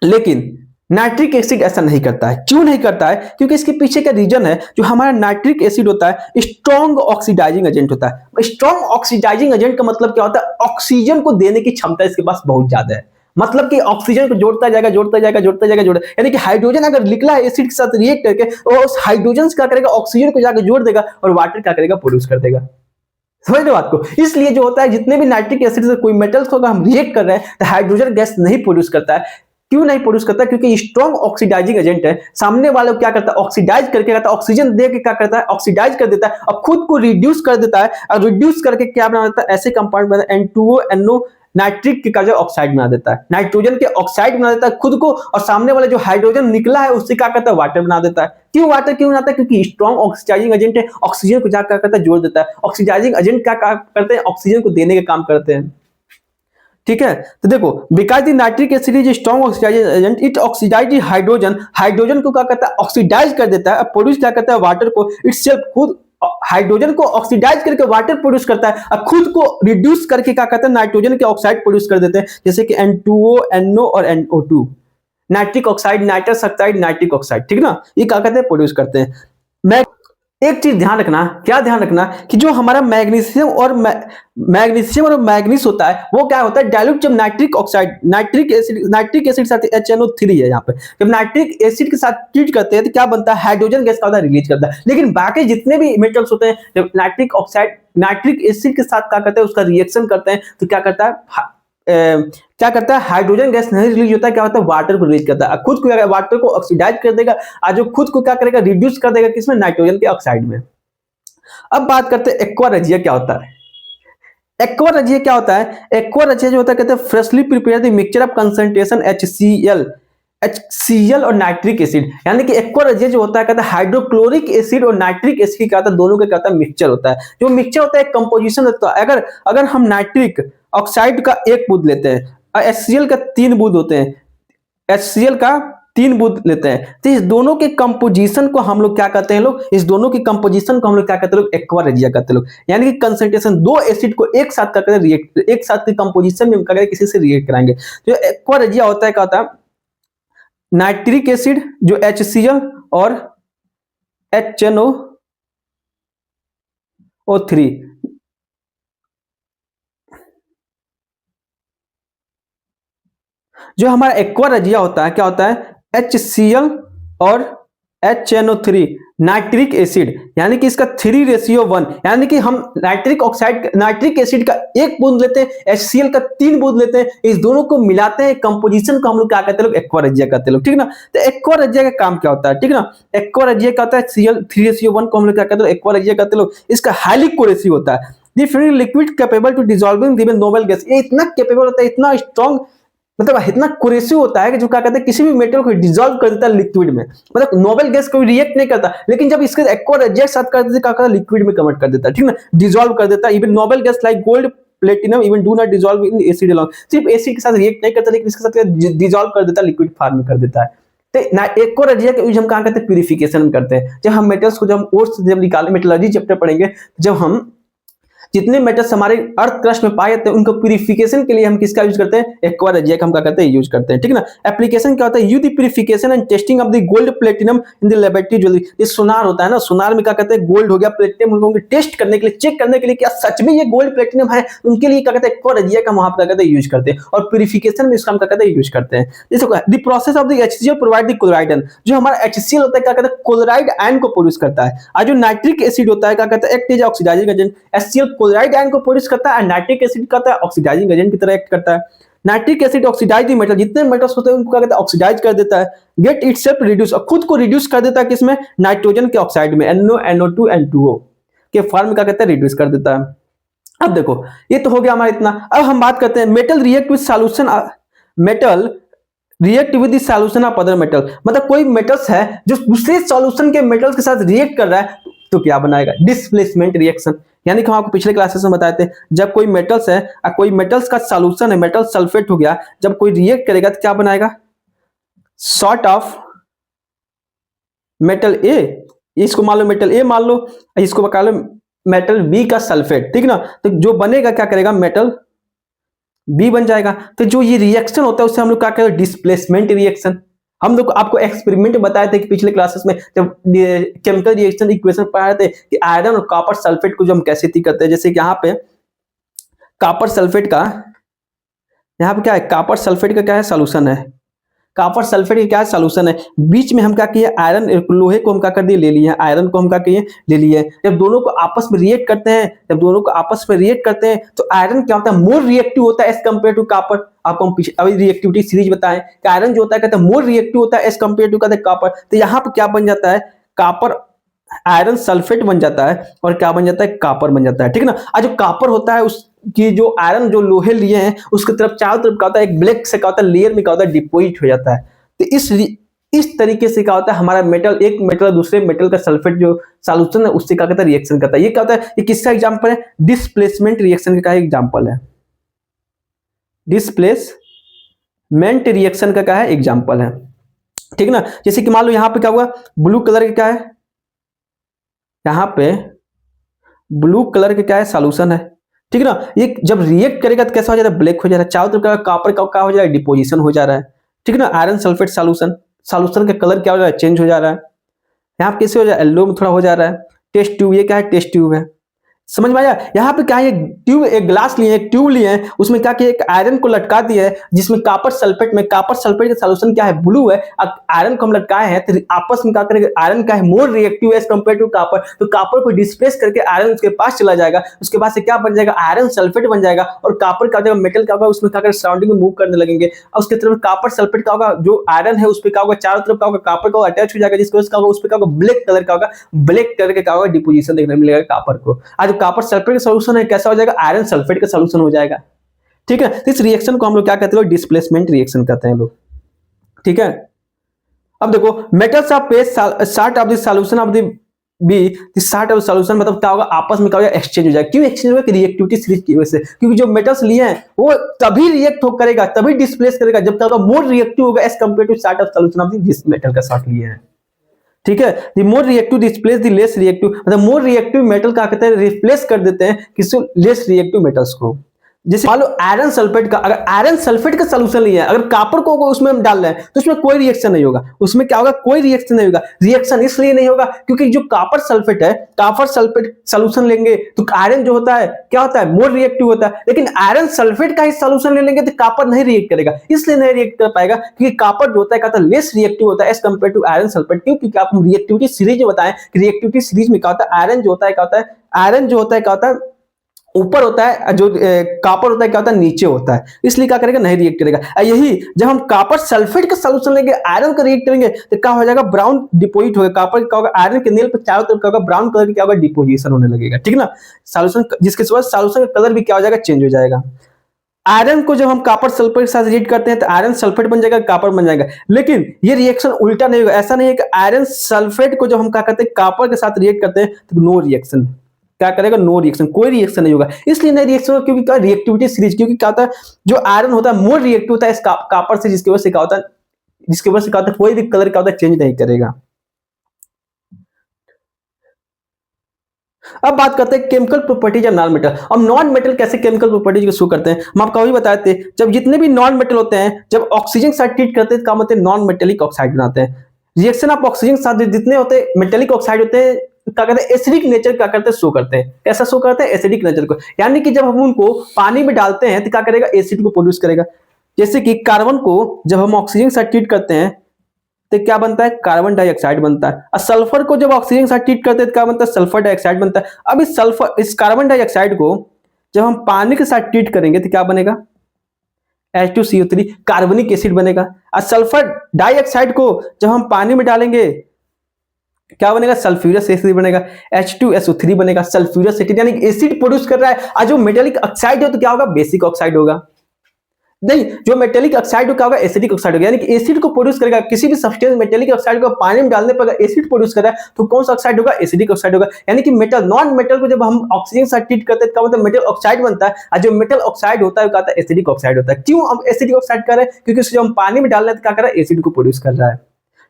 लेकिन नाइट्रिक एसिड ऐसा नहीं करता है। क्यों नहीं करता है, क्योंकि इसके पीछे का रीजन है, जो हमारा नाइट्रिक एसिड होता है स्ट्रॉन्ग ऑक्सीडाइजिंग एजेंट होता है। स्ट्रॉन्ग ऑक्सीडाइजिंग एजेंट का मतलब क्या होता है, ऑक्सीजन को देने की क्षमता इसके पास बहुत ज्यादा है। मतलब कि ऑक्सीजन को जोड़ता जाएगा, जोड़ता जाएगा, जोड़ता जाएगा, जोड़, यानी कि हाइड्रोजन अगर निकला है एसिड के साथ रिएक्ट करके, और उस हाइड्रोजन क्या करेगा, ऑक्सीजन को जाकर जोड़ देगा और वाटर क्या करेगा, प्रोड्यूस कर देगा। समझ रहे बात को। इसलिए जो होता है जितने भी नाइट्रिक एसिड से कोई मेटल्स को हम रिएक्ट कर रहे हैं तो हाइड्रोजन गैस नहीं प्रोड्यूस करता है। क्यों नहीं प्रोड्यूस करता है, क्योंकि स्ट्रॉन्ग ऑक्सीडाइजिंग एजेंट है। सामने वाले को क्या करता है, ऑक्सीडाइज करके करता है, ऑक्सीजन दे के क्या करता है, ऑक्सीडाइज कर देता है और खुद को रिड्यूस कर देता है, और रिड्यूस करके क्या बना देता है, ऐसे कंपाउंड बना N2O NO नाइट्रिक का जो ऑक्साइड बना देता है, नाइट्रोजन के ऑक्साइड बना देता है खुद को, और सामने वाले जो हाइड्रोजन निकला है उससे क्या करता है, वाटर बना देता है। क्यों वाटर क्यों बनाता है, क्योंकि स्ट्रॉन्ग ऑक्सीडाइजिंग एजेंट है, ऑक्सीजन को क्या करता है, जोड़ देता है। ऑक्सीडाइजिंग एजेंट क्या करते हैं, ऑक्सीजन को देने के काम करते हैं, ठीक है। तो देखो because the nitric acid is strong oxidizing agent, it oxidize hydrogen, hydrogen को क्या करता है, ऑक्सीडाइज कर देता है, प्रोड्यूस क्या करता है, वाटर को। इटसेल्फ खुद हाइड्रोजन को ऑक्सीडाइज करके वाटर प्रोड्यूस करता है, और खुद को रिड्यूस करके क्या करता है, नाइट्रोजन के ऑक्साइड प्रोड्यूस कर देते हैं, जैसे कि N2O NO और NO2, nitric oxide, nitrous oxide, nitric oxide, ठीक ना। ये क्या करते हैं, प्रोड्यूस करते हैं। मैं एक चीज ध्यान रखना, क्या ध्यान रखना, कि जो हमारा मैग्नीशियम और मैग्नीस होता है वो क्या होता है, डाइल्यूट जब नाइट्रिक ऑक्साइड, नाइट्रिक एसिड साथ HNO3 है यहाँ पे, जब नाइट्रिक एसिड के साथ ट्रीट करते हैं तो क्या बनता है, हाइड्रोजन गैस का रिलीज करता है। लेकिन बाकी जितने भी मेटल्स होते हैं जब नाइट्रिक ऑक्साइड नाइट्रिक एसिड के साथ क्या करते हैं, उसका रिएक्शन करते हैं तो क्या करता है, क्या करता है, हाइड्रोजन गैस नहीं रिलीज होता है, क्या होता है, वाटर को रिलीज करता है, खुद को वाटर को ऑक्सीडाइज कर देगा, और जो खुद को क्या करेगा, रिड्यूस कर देगा किसमें, नाइट्रोजन के ऑक्साइड में। अब बात करते हैं एक्वा रेजिया क्या होता है। एक्वा रेजिया क्या होता है, एक्वा रेजिया जो होता है, कहते हैं freshly prepare the mixture of concentration HCl और नाइट्रिक एसिड, यानी कि एक्वा रेजिया जो होता है, कहता है हाइड्रोक्लोरिक एसिड और नाइट्रिक एसिड का दोनों का कहता है मिक्सचर होता है। जो मिक्सचर होता है कंपोजिशन होता है, अगर हम नाइट्रिक ऑक्साइड का एक बूंद लेते हैं और HCl का 3 बूंद होते हैं, HCl का 3 बूंद लेते हैं, तो इस दोनों के कंपोजिशन को हम लोग क्या कहते हैं, इस दोनों की कंपोजिशन को हम लोग क्या कहते हैं, एक्वा रेजिया कहते हैं। यानी कि कंसंट्रेशन दो एसिड को एक साथ करके रिएक्ट, एक साथ की कंपोजिशन में करके किसी से रिएक्ट कराएंगे। जो एक्वा रेजिया होता है क्या होता है, नाइट्रिक एसिड जो HCl और HNO3, जो हमारा एक्वा रेजिया होता है क्या होता है, HCl और HNO3 नाइट्रिक एसिड, यानी कि इसका 3:1, यानी कि हम नाइट्रिक एसिड का 1 बूंद लेते हैं, HCl का 3 बूंद लेते हैं, इस दोनों को मिलाते हैं, कंपोजिशन को हम लोग क्या कहते हैं, लोग एक्वा रेजिया कहते हैं लोग, ठीक ना। तो एक्वा रेजिया का काम क्या होता है, ठीक ना। एक्वा रेजिया का होता है Cl 3:1 को हम लोग क्या कहते हैं, एक्वा रेजिया कहते हैं लोग। इसका हाईली कोरेसिव होता है, the liquid capable to dissolving given noble gas, ये इतना कैपेबल होता है, इतना स्ट्रॉन्ग, मतलब इतना कोरेसिव होता है कि जो क्या कहते हैं किसी भी मेटल को डिसॉल्व कर देता है लिक्विड में, मतलब नोबल गैस कोई रिएक्ट नहीं करता, लेकिन जब इसके एक्वा रेजिया साथ कर देते क्या करता है, लिक्विड में कन्वर्ट कर देता है, ठीक ना, डिसॉल्व कर देता है। Even noble gas like gold platinum even do not dissolve in acid alone, सिर्फ एसिड के साथ रिएक्ट नहीं करता, लेकिन इसके साथ डिसॉल्व कर देता है, लिक्विड फॉर्म में कर देता है। तो ना एक्वा रेजिया का यूज हम कहां करते हैं, प्यूरिफिकेशन में करते हैं। जब हम मेटल्स को जब ओर से जब निकाले, मेटलर्जी चैप्टर पढ़ेंगे, जब हम जितने मेटल्स हमारे अर्थ क्रस्ट में पाए जाते हैं उनको प्यूरिफिकेशन के लिए हम किसका यूज करते हैं, एक्वा रेजिया का हम क्या करते हैं, यूज करते हैं, ठीक ना। एप्लीकेशन क्या होता है, use the purification and testing of the gold platinum in the laboratory jewellery. ये सोनार होता है ना, सोनार में क्या कहते हैं, गोल्ड हो गया, प्लेटिनम, उनको टेस्ट करने के लिए, चेक करने के लिए क्या सच में ये गोल्ड प्लेटिनम है, उनके लिए क्या कहते हैं, एक्वा रेजिया का वहां पर क्या कहते हैं, यूज करते हैं। और प्यूरिफिकेशन में इसका हम क्या कहते हैं, यूज करते हैं। जैसे the process of the HCl provide the chloride ion, जो हमारा HCl होता है क्या कहते हैं, क्लोराइड आयन को प्रोड्यूस करता है। और जो नाइट्रिक एसिड होता है क्या कहते हैं, act as oxidizing agent. HCl chloride ion को प्रोड्यूस करता है, नाइट्रिक एसिड करता है ऑक्सीडाइजिंग एजेंट की तरह एक्ट करता है। Nitric acid oxidize the metal, जितने मेटल्स होते हैं उनको क्या कहते हैं, ऑक्सीडाइज कर देता है। गेट इटसेल्फ रिड्यूस, और खुद को रिड्यूस कर देता है किसमें, नाइट्रोजन के ऑक्साइड में, NO NO2 N2O के फॉर्म में क्या कहते हैं, रिड्यूस कर देता है। अब देखो ये तो हो गया हमारा इतना। अब हम बात करते हैं metal react with solution, metal react with the solution of other metal, मतलब कोई मेटल्स है जो दूसरे सॉल्यूशन के मेटल्स के साथ रिएक्ट कर रहा है तो क्या बनाएगा, डिस्प्लेसमेंट रिएक्शन। यानी कि हम आपको पिछले क्लासेस में बताए थे, जब कोई मेटल्स है, कोई मेटल्स का सॉल्यूशन है, मेटल सल्फेट हो गया, जब कोई रिएक्ट करेगा तो क्या बनाएगा, सॉर्ट ऑफ मेटल ए, इसको मान लो मेटल ए मान लो, इसको बता लो मेटल बी का सल्फेट, ठीक ना। तो जो बनेगा क्या करेगा, मेटल बी बन जाएगा। तो जो ये रिएक्शन होता है उससे हम लोग क्या कहते हैं, डिस्प्लेसमेंट रिएक्शन। हम लोग आपको एक्सपेरिमेंट बताए थे कि पिछले क्लासेस में जब केमिकल रिएक्शन इक्वेशन पढ़ाए थे कि आयरन और कॉपर सल्फेट को जो हम कैसे थी करते हैं, जैसे कि यहाँ पे कॉपर सल्फेट का, यहाँ पे क्या है, कॉपर सल्फेट का क्या है, सॉल्यूशन है, कॉपर सल्फेट का क्या है, सॉल्यूशन है। बीच में हम क्या किए, आयरन लोहे को हम क्या कर दिए, ले लिए, आयरन को हम क्या किए, ले लिए। जब दोनों को आपस में रिएक्ट करते हैं, जब दोनों को आपस में रिएक्ट करते हैं तो आयरन क्या होता है, मोर रिएक्टिव होता है एज कंपेयर टू कॉपर। आपको हम अभी रिएक्टिविटी सीरीज बताएं कि आयरन जो होता है कहते हैं मोर रिएक्टिव होता है एज कंपेयर टू कहते हैं कॉपर। तो यहाँ पे क्या बन जाता है, कॉपर आयरन सल्फेट बन जाता है, और क्या बन जाता है, कॉपर बन जाता है, ठीक ना। और जो कॉपर होता है उसकी जो आयरन जो लोहे लिए हैं उसकी तरफ चारों तरफ क्या होता है, एक ब्लैक से क्या होता है, लेयर में क्या होता है, डिपोजिट हो जाता है। तो इस तरीके से क्या होता है, हमारा मेटल, एक मेटल दूसरे मेटल का सल्फेट जो सॉल्यूशन है उससे क्या कहता है, रिएक्शन करता है। ये क्या होता है, ये किसका एग्जांपल है, डिस्प्लेसमेंट रिएक्शन का एग्जांपल है, डिस्प्लेसमेंट रिएक्शन का क्या है, एग्जांपल है, ठीक ना। जैसे कि मान लो यहाँ पे क्या हुआ, ब्लू कलर का क्या है, यहाँ पे ब्लू कलर का क्या है, सॉल्यूशन है, ठीक ना। ये जब रिएक्ट करेगा तो कैसा हो जाता है, ब्लैक हो जा रहा है, चारों तरफ कॉपर का क्या हो जा रहा है, डिपोजिशन हो जा रहा है, ठीक ना। आयरन सल्फेट सॉल्यूशन का कलर क्या हो रहा है, चेंज हो जा रहा है। यहाँ पे कैसे हो जा रहा है, येलो में थोड़ा हो जा रहा है। टेस्ट ट्यूब, ये क्या है, टेस्ट ट्यूब है, समझ में आया। यहाँ पे क्या है, ट्यूब, एक ग्लास लिए, एक ट्यूब लिए हैं, उसमें क्या किया, एक आयरन को लटका दिया है जिसमें कॉपर सल्फेट में, कॉपर सल्फेट का सॉल्यूशन क्या है, ब्लू है। अब आयरन को हम लटकाए हैं तो आपस में क्या करेंगे, आयरन का है more reactive as compare to copper, तो कॉपर को डिस्प्लेस करके आयरन उसके पास चला जाएगा, उसके बाद से क्या बन जाएगा, आयरन सल्फेट बन जाएगा, और कॉपर का जो मेटल क्या होगा उसमें क्या करेगा, सराउंडिंग में मूव करने लगेंगे, और उसके तरफ कॉपर सल्फेट का होगा, जो आयरन है उस पर क्या होगा, चारों तरफ का होगा, कॉपर का अटैच हो जाएगा, जिसको उस पर क्या होगा, ब्लैक कलर का होगा, ब्लैक कलर का क्या होगा, डिपोजिशन देखने मिलेगा कॉपर को। आज कॉपर सल्फेट सॉल्यूशन है, कैसा हो जाएगा, आयरन सल्फेट का सॉल्यूशन हो जाएगा, ठीक है। इस रिएक्शन को हम लोग क्या कहते हैं, डिस्प्लेसमेंट रिएक्शन कहते हैं लोग, ठीक है। अब देखो metals of page sort of the solution of the B, the sort of solution मतलब क्या होगा, आपस में क्या होगा, एक्सचेंज हो जाएगा। क्यों एक्सचेंज होगा, रिएक्टिविटी सीरीज की वजह से, क्योंकि जो मेटल्स लिए हैं वो तभी रिएक्ट हो करेगा, तभी डिस्प्लेस करेगा जब क्या होगा, मोर रिएक्टिव होगा as compare to sort of solution of this metal का सॉर्ट लिए हैं, ठीक है। The more reactive displace the less reactive, मतलब मोर रिएक्टिव मेटल क्या कहते हैं, रिप्लेस कर देते हैं किसी लेस रिएक्टिव मेटल्स को। जैसे मान लो आयरन सल्फेट का, अगर आयरन सल्फेट का सॉल्यूशन लिया है, अगर कॉपर को उसमें हम डाल रहे हैं तो उसमें कोई रिएक्शन नहीं होगा। उसमें क्या होगा, कोई रिएक्शन नहीं होगा। रिएक्शन इसलिए नहीं होगा क्योंकि जो कॉपर सल्फेट है, कॉपर सल्फेट सॉल्यूशन लेंगे तो आयरन जो होता है क्या होता है, मोर रिएक्टिव होता है। लेकिन आयरन सल्फेट का ही सॉल्यूशन ले लेंगे तो कॉपर नहीं रिएक्ट करेगा। इसलिए नहीं रिएक्ट कर पाएगा क्योंकि कॉपर जो होता है कहता है लेस रिएक्टिव होता है as compare to iron sulphate. क्यों? क्योंकि आप रिएक्टिविटी सीरीज में बताएं कि रिएक्टिविटी सीरीज में क्या होता है, आयरन जो होता है क्या होता है, आयरन जो होता है क्या होता है ऊपर होता है, जो कॉपर होता है क्या होता है नीचे होता है। इसलिए क्या करेगा, नहीं रिएक्ट करेगा। यही जब हम कॉपर सल्फेट का सॉल्यूशन लेंगे, आयरन का रिएक्ट करेंगे तो क्या हो जाएगा, ब्राउन डिपोजिट होगा। कॉपर क्या होगा, आयरन के नेल पर चारों तरफ क्या होगा, ब्राउन कलर की क्या होगा, डिपोजिशन होने लगेगा। ठीक ना, सॉल्यूशन जिसके बाद सॉल्यूशन का कलर भी क्या हो जाएगा, चेंज हो जाएगा। आयरन को जब हम कॉपर सल्फेट के साथ रिएक्ट करते हैं तो आयरन सल्फेट बन जाएगा, कॉपर बन जाएगा। लेकिन ये रिएक्शन उल्टा नहीं होगा। ऐसा नहीं है कि आयरन सल्फेट को जब हम क्या करते हैं कॉपर के साथ रिएक्ट करते हैं तो नो रिएक्शन, क्या करेगा, नो रिएक्शन, कोई रिएक्शन नहीं होगा। इसलिए नहीं रिएक्शन होगा क्योंकि क्या, रिएक्टिविटी सीरीज। क्योंकि क्या होता है, जो आयरन होता है मोर रिएक्टिव होता है इस कॉपर से, जिसकी वजह से क्या होता है, जिसकी वजह से क्या होता है, कोई भी कलर क्या होता है, चेंज नहीं करेगा। अब बात करते हैं chemical properties of non metal. अब नॉन मेटल कैसे केमिकल प्रॉपर्टीज को शो करते हैं, हम आपको अभी बताए थे। जब जितने भी नॉन मेटल होते हैं, जब ऑक्सीजन के साथ ट्रीट करते हैं तो क्या होते हैं, नॉन मेटेलिक ऑक्साइड बनाते हैं। रिएक्शन ऑफ ऑक्सीजन के साथ जितने होते हैं मेटेलिक ऑक्साइड होते हैं, क्या करते हैं, एसिडिक नेचर क्या करते हैं, शो करते हैं। कैसा शो करते हैं, एसिडिक नेचर को। यानी कि जब हम उनको पानी में डालते हैं तो क्या करेगा, एसिड को प्रोड्यूस करेगा। जैसे कि कार्बन को जब हम ऑक्सीजन के साथ ट्रीट करते हैं तो क्या बनता है, कार्बन डाइऑक्साइड बनता है। और सल्फर को जब ऑक्सीजन के साथ ट्रीट करते हैं तो क्या बनता है, सल्फर डाइऑक्साइड बनता है। अब इस कार्बन डाइऑक्साइड को जब हम पानी के साथ ट्रीट करेंगे तो क्या बनेगा, H2CO3 कार्बनिक एसिड बनेगा। और सल्फर डाइऑक्साइड को जब हम पानी में डालेंगे क्या बनेगा, सल्फ्यूरस एसिड बनेगा, H2SO3 बनेगा, सल्फ्यूरस एसिड, यानी एसिड प्रोड्यूस कर रहा है। और जो मेटेलिक ऑक्साइड है तो क्या होगा, बेसिक ऑक्साइड होगा। नहीं, जो मेटेलिक ऑक्साइड क्या होगा, एसिडिक ऑक्साइड होगा। यानी कि एसिड को प्रोड्यूस करेगा। किसी भी सब्सटेंस मेटेलिक ऑक्साइड को पानी में डालने पर एसिड प्रोड्यूस कर रहा है तो कौन सा ऑक्साइड होगा, एसिडिक ऑक्साइड होगा। यानी कि मेटल, नॉन मेटल को जब हम ऑक्सीजन के साथ ट्रीट करते हैं तो मतलब मेटल ऑक्साइड बनता है। और जो मेटल ऑक्साइड होता है वो कहता है एसिडिक ऑक्साइड होता है। क्यों हम एसिडिक ऑक्साइड कर रहे हैं, क्योंकि जब हम पानी में डाल रहे हैं तो क्या कर रहा है, एसिड को प्रोड्यूस कर रहा है।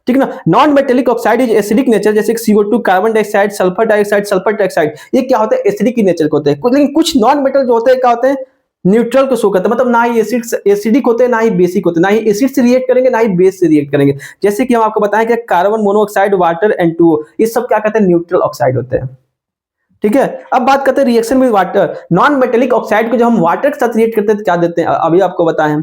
ठीक ना, non metallic oxide is acidic nature, जैसे CO2, carbon dioxide, sulphur dioxide, sulphur dioxide, ये क्या होता है, एसिडिक नेचर के होते हैं। लेकिन कुछ नॉन मेटल जो होते हैं क्या होते हैं, न्यूट्रल को शो करता है। मतलब ना ही एसिडिक होते हैं, ना ही बेसिक होते हैं, ना ही एसिड से रिएक्ट करेंगे, ना ही बेस से रिएक्ट करेंगे। जैसे कि हम आपको बताएं कि कार्बन मोनोऑक्साइड, वाटर, N2O, ये सब क्या कहते हैं, न्यूट्रल ऑक्साइड होते हैं। ठीक है, अब बात करते हैं reaction with water. Non metallic oxide को जब हम वाटर के साथ रिएक्ट करते हैं तो क्या देते हैं, अभी आपको बताएं।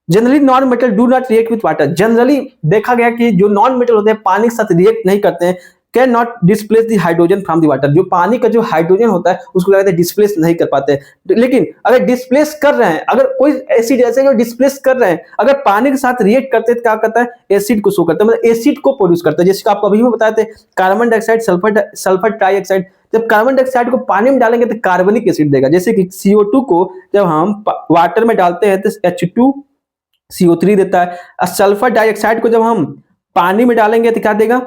Generally non metal do not react with water. Generally देखा गया कि जो नॉन मेटल होते हैं पानी के साथ रिएक्ट नहीं करते हैं। Can not displace the hydrogen from the water. जो पानी का जो हाइड्रोजन होता है उसको कहते हैं डिस्प्लेस नहीं कर पाते। लेकिन अगर डिस्प्लेस कर रहे हैं, अगर कोई एसिड ऐसे जो डिस्प्लेस कर रहे हैं, अगर पानी के साथ रिएक्ट करते हैं तो क्या करता है, एसिड को शो करता है, मतलब एसिड को प्रोड्यूस करता है। जैसे आपको अभी भी बताए थे, कार्बन डाइऑक्साइड, सल्फर डाइऑक्साइड, जब कार्बन डाइऑक्साइड को पानी में डालेंगे तो कार्बनिक एसिड देगा। जैसे कि CO2 को जब हम वाटर में डालते हैं तो H2CO3 देता है। और सल्फर डाइऑक्साइड को जब हम पानी में डालेंगे तो क्या देगा,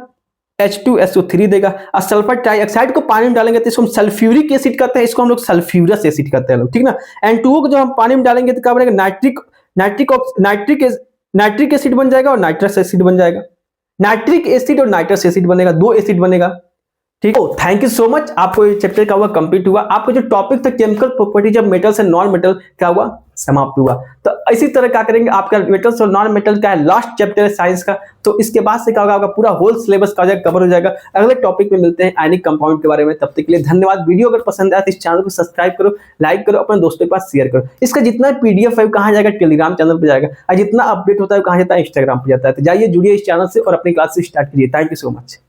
H2SO3 देगा। और सल्फर डाइऑक्साइड को पानी में डालेंगे तो इसको हम सल्फ्यूरिक एसिड कहते हैं, इसको हम लोग सल्फ्यूरस एसिड कहते हैं लोग। ठीक ना, N2O को जब हम पानी में डालेंगे तो क्या बनेगा, नाइट्रिक एसिड बन जाएगा और नाइट्रस एसिड बन जाएगा। नाइट्रिक एसिड और नाइट्रस एसिड बनेगा, दो एसिड बनेगा। ठीक है, थैंक यू सो मच। आपको ये चैप्टर का हुआ कंप्लीट हुआ। आपका जो टॉपिक था chemical properties of metals and non metal क्या हुआ, समाप्त हुआ। तो इसी तरह क्या करेंगे, आपका मेटल्स और नॉन मेटल का लास्ट चैप्टर है साइंस का। तो इसके बाद से क्या होगा, आपका पूरा होल सिलेबस का कवर हो जाएगा। अगले टॉपिक में मिलते हैं आयनिक कंपाउंड के बारे में। तब तक के लिए धन्यवाद। वीडियो अगर पसंद आया तो इस चैनल को सब्सक्राइब करो, लाइक करो, अपने दोस्तों के पास शेयर करो। इसका जितना PDF है कहाँ जाएगा, टेलीग्राम चैनल पर जाएगा। और जितना अपडेट होता है कहाँ जाता है, इंस्टाग्राम पर जाता है। तो जाइए, जुड़िए इस चैनल से और अपनी क्लास से स्टार्ट कीजिए। Thank you so much.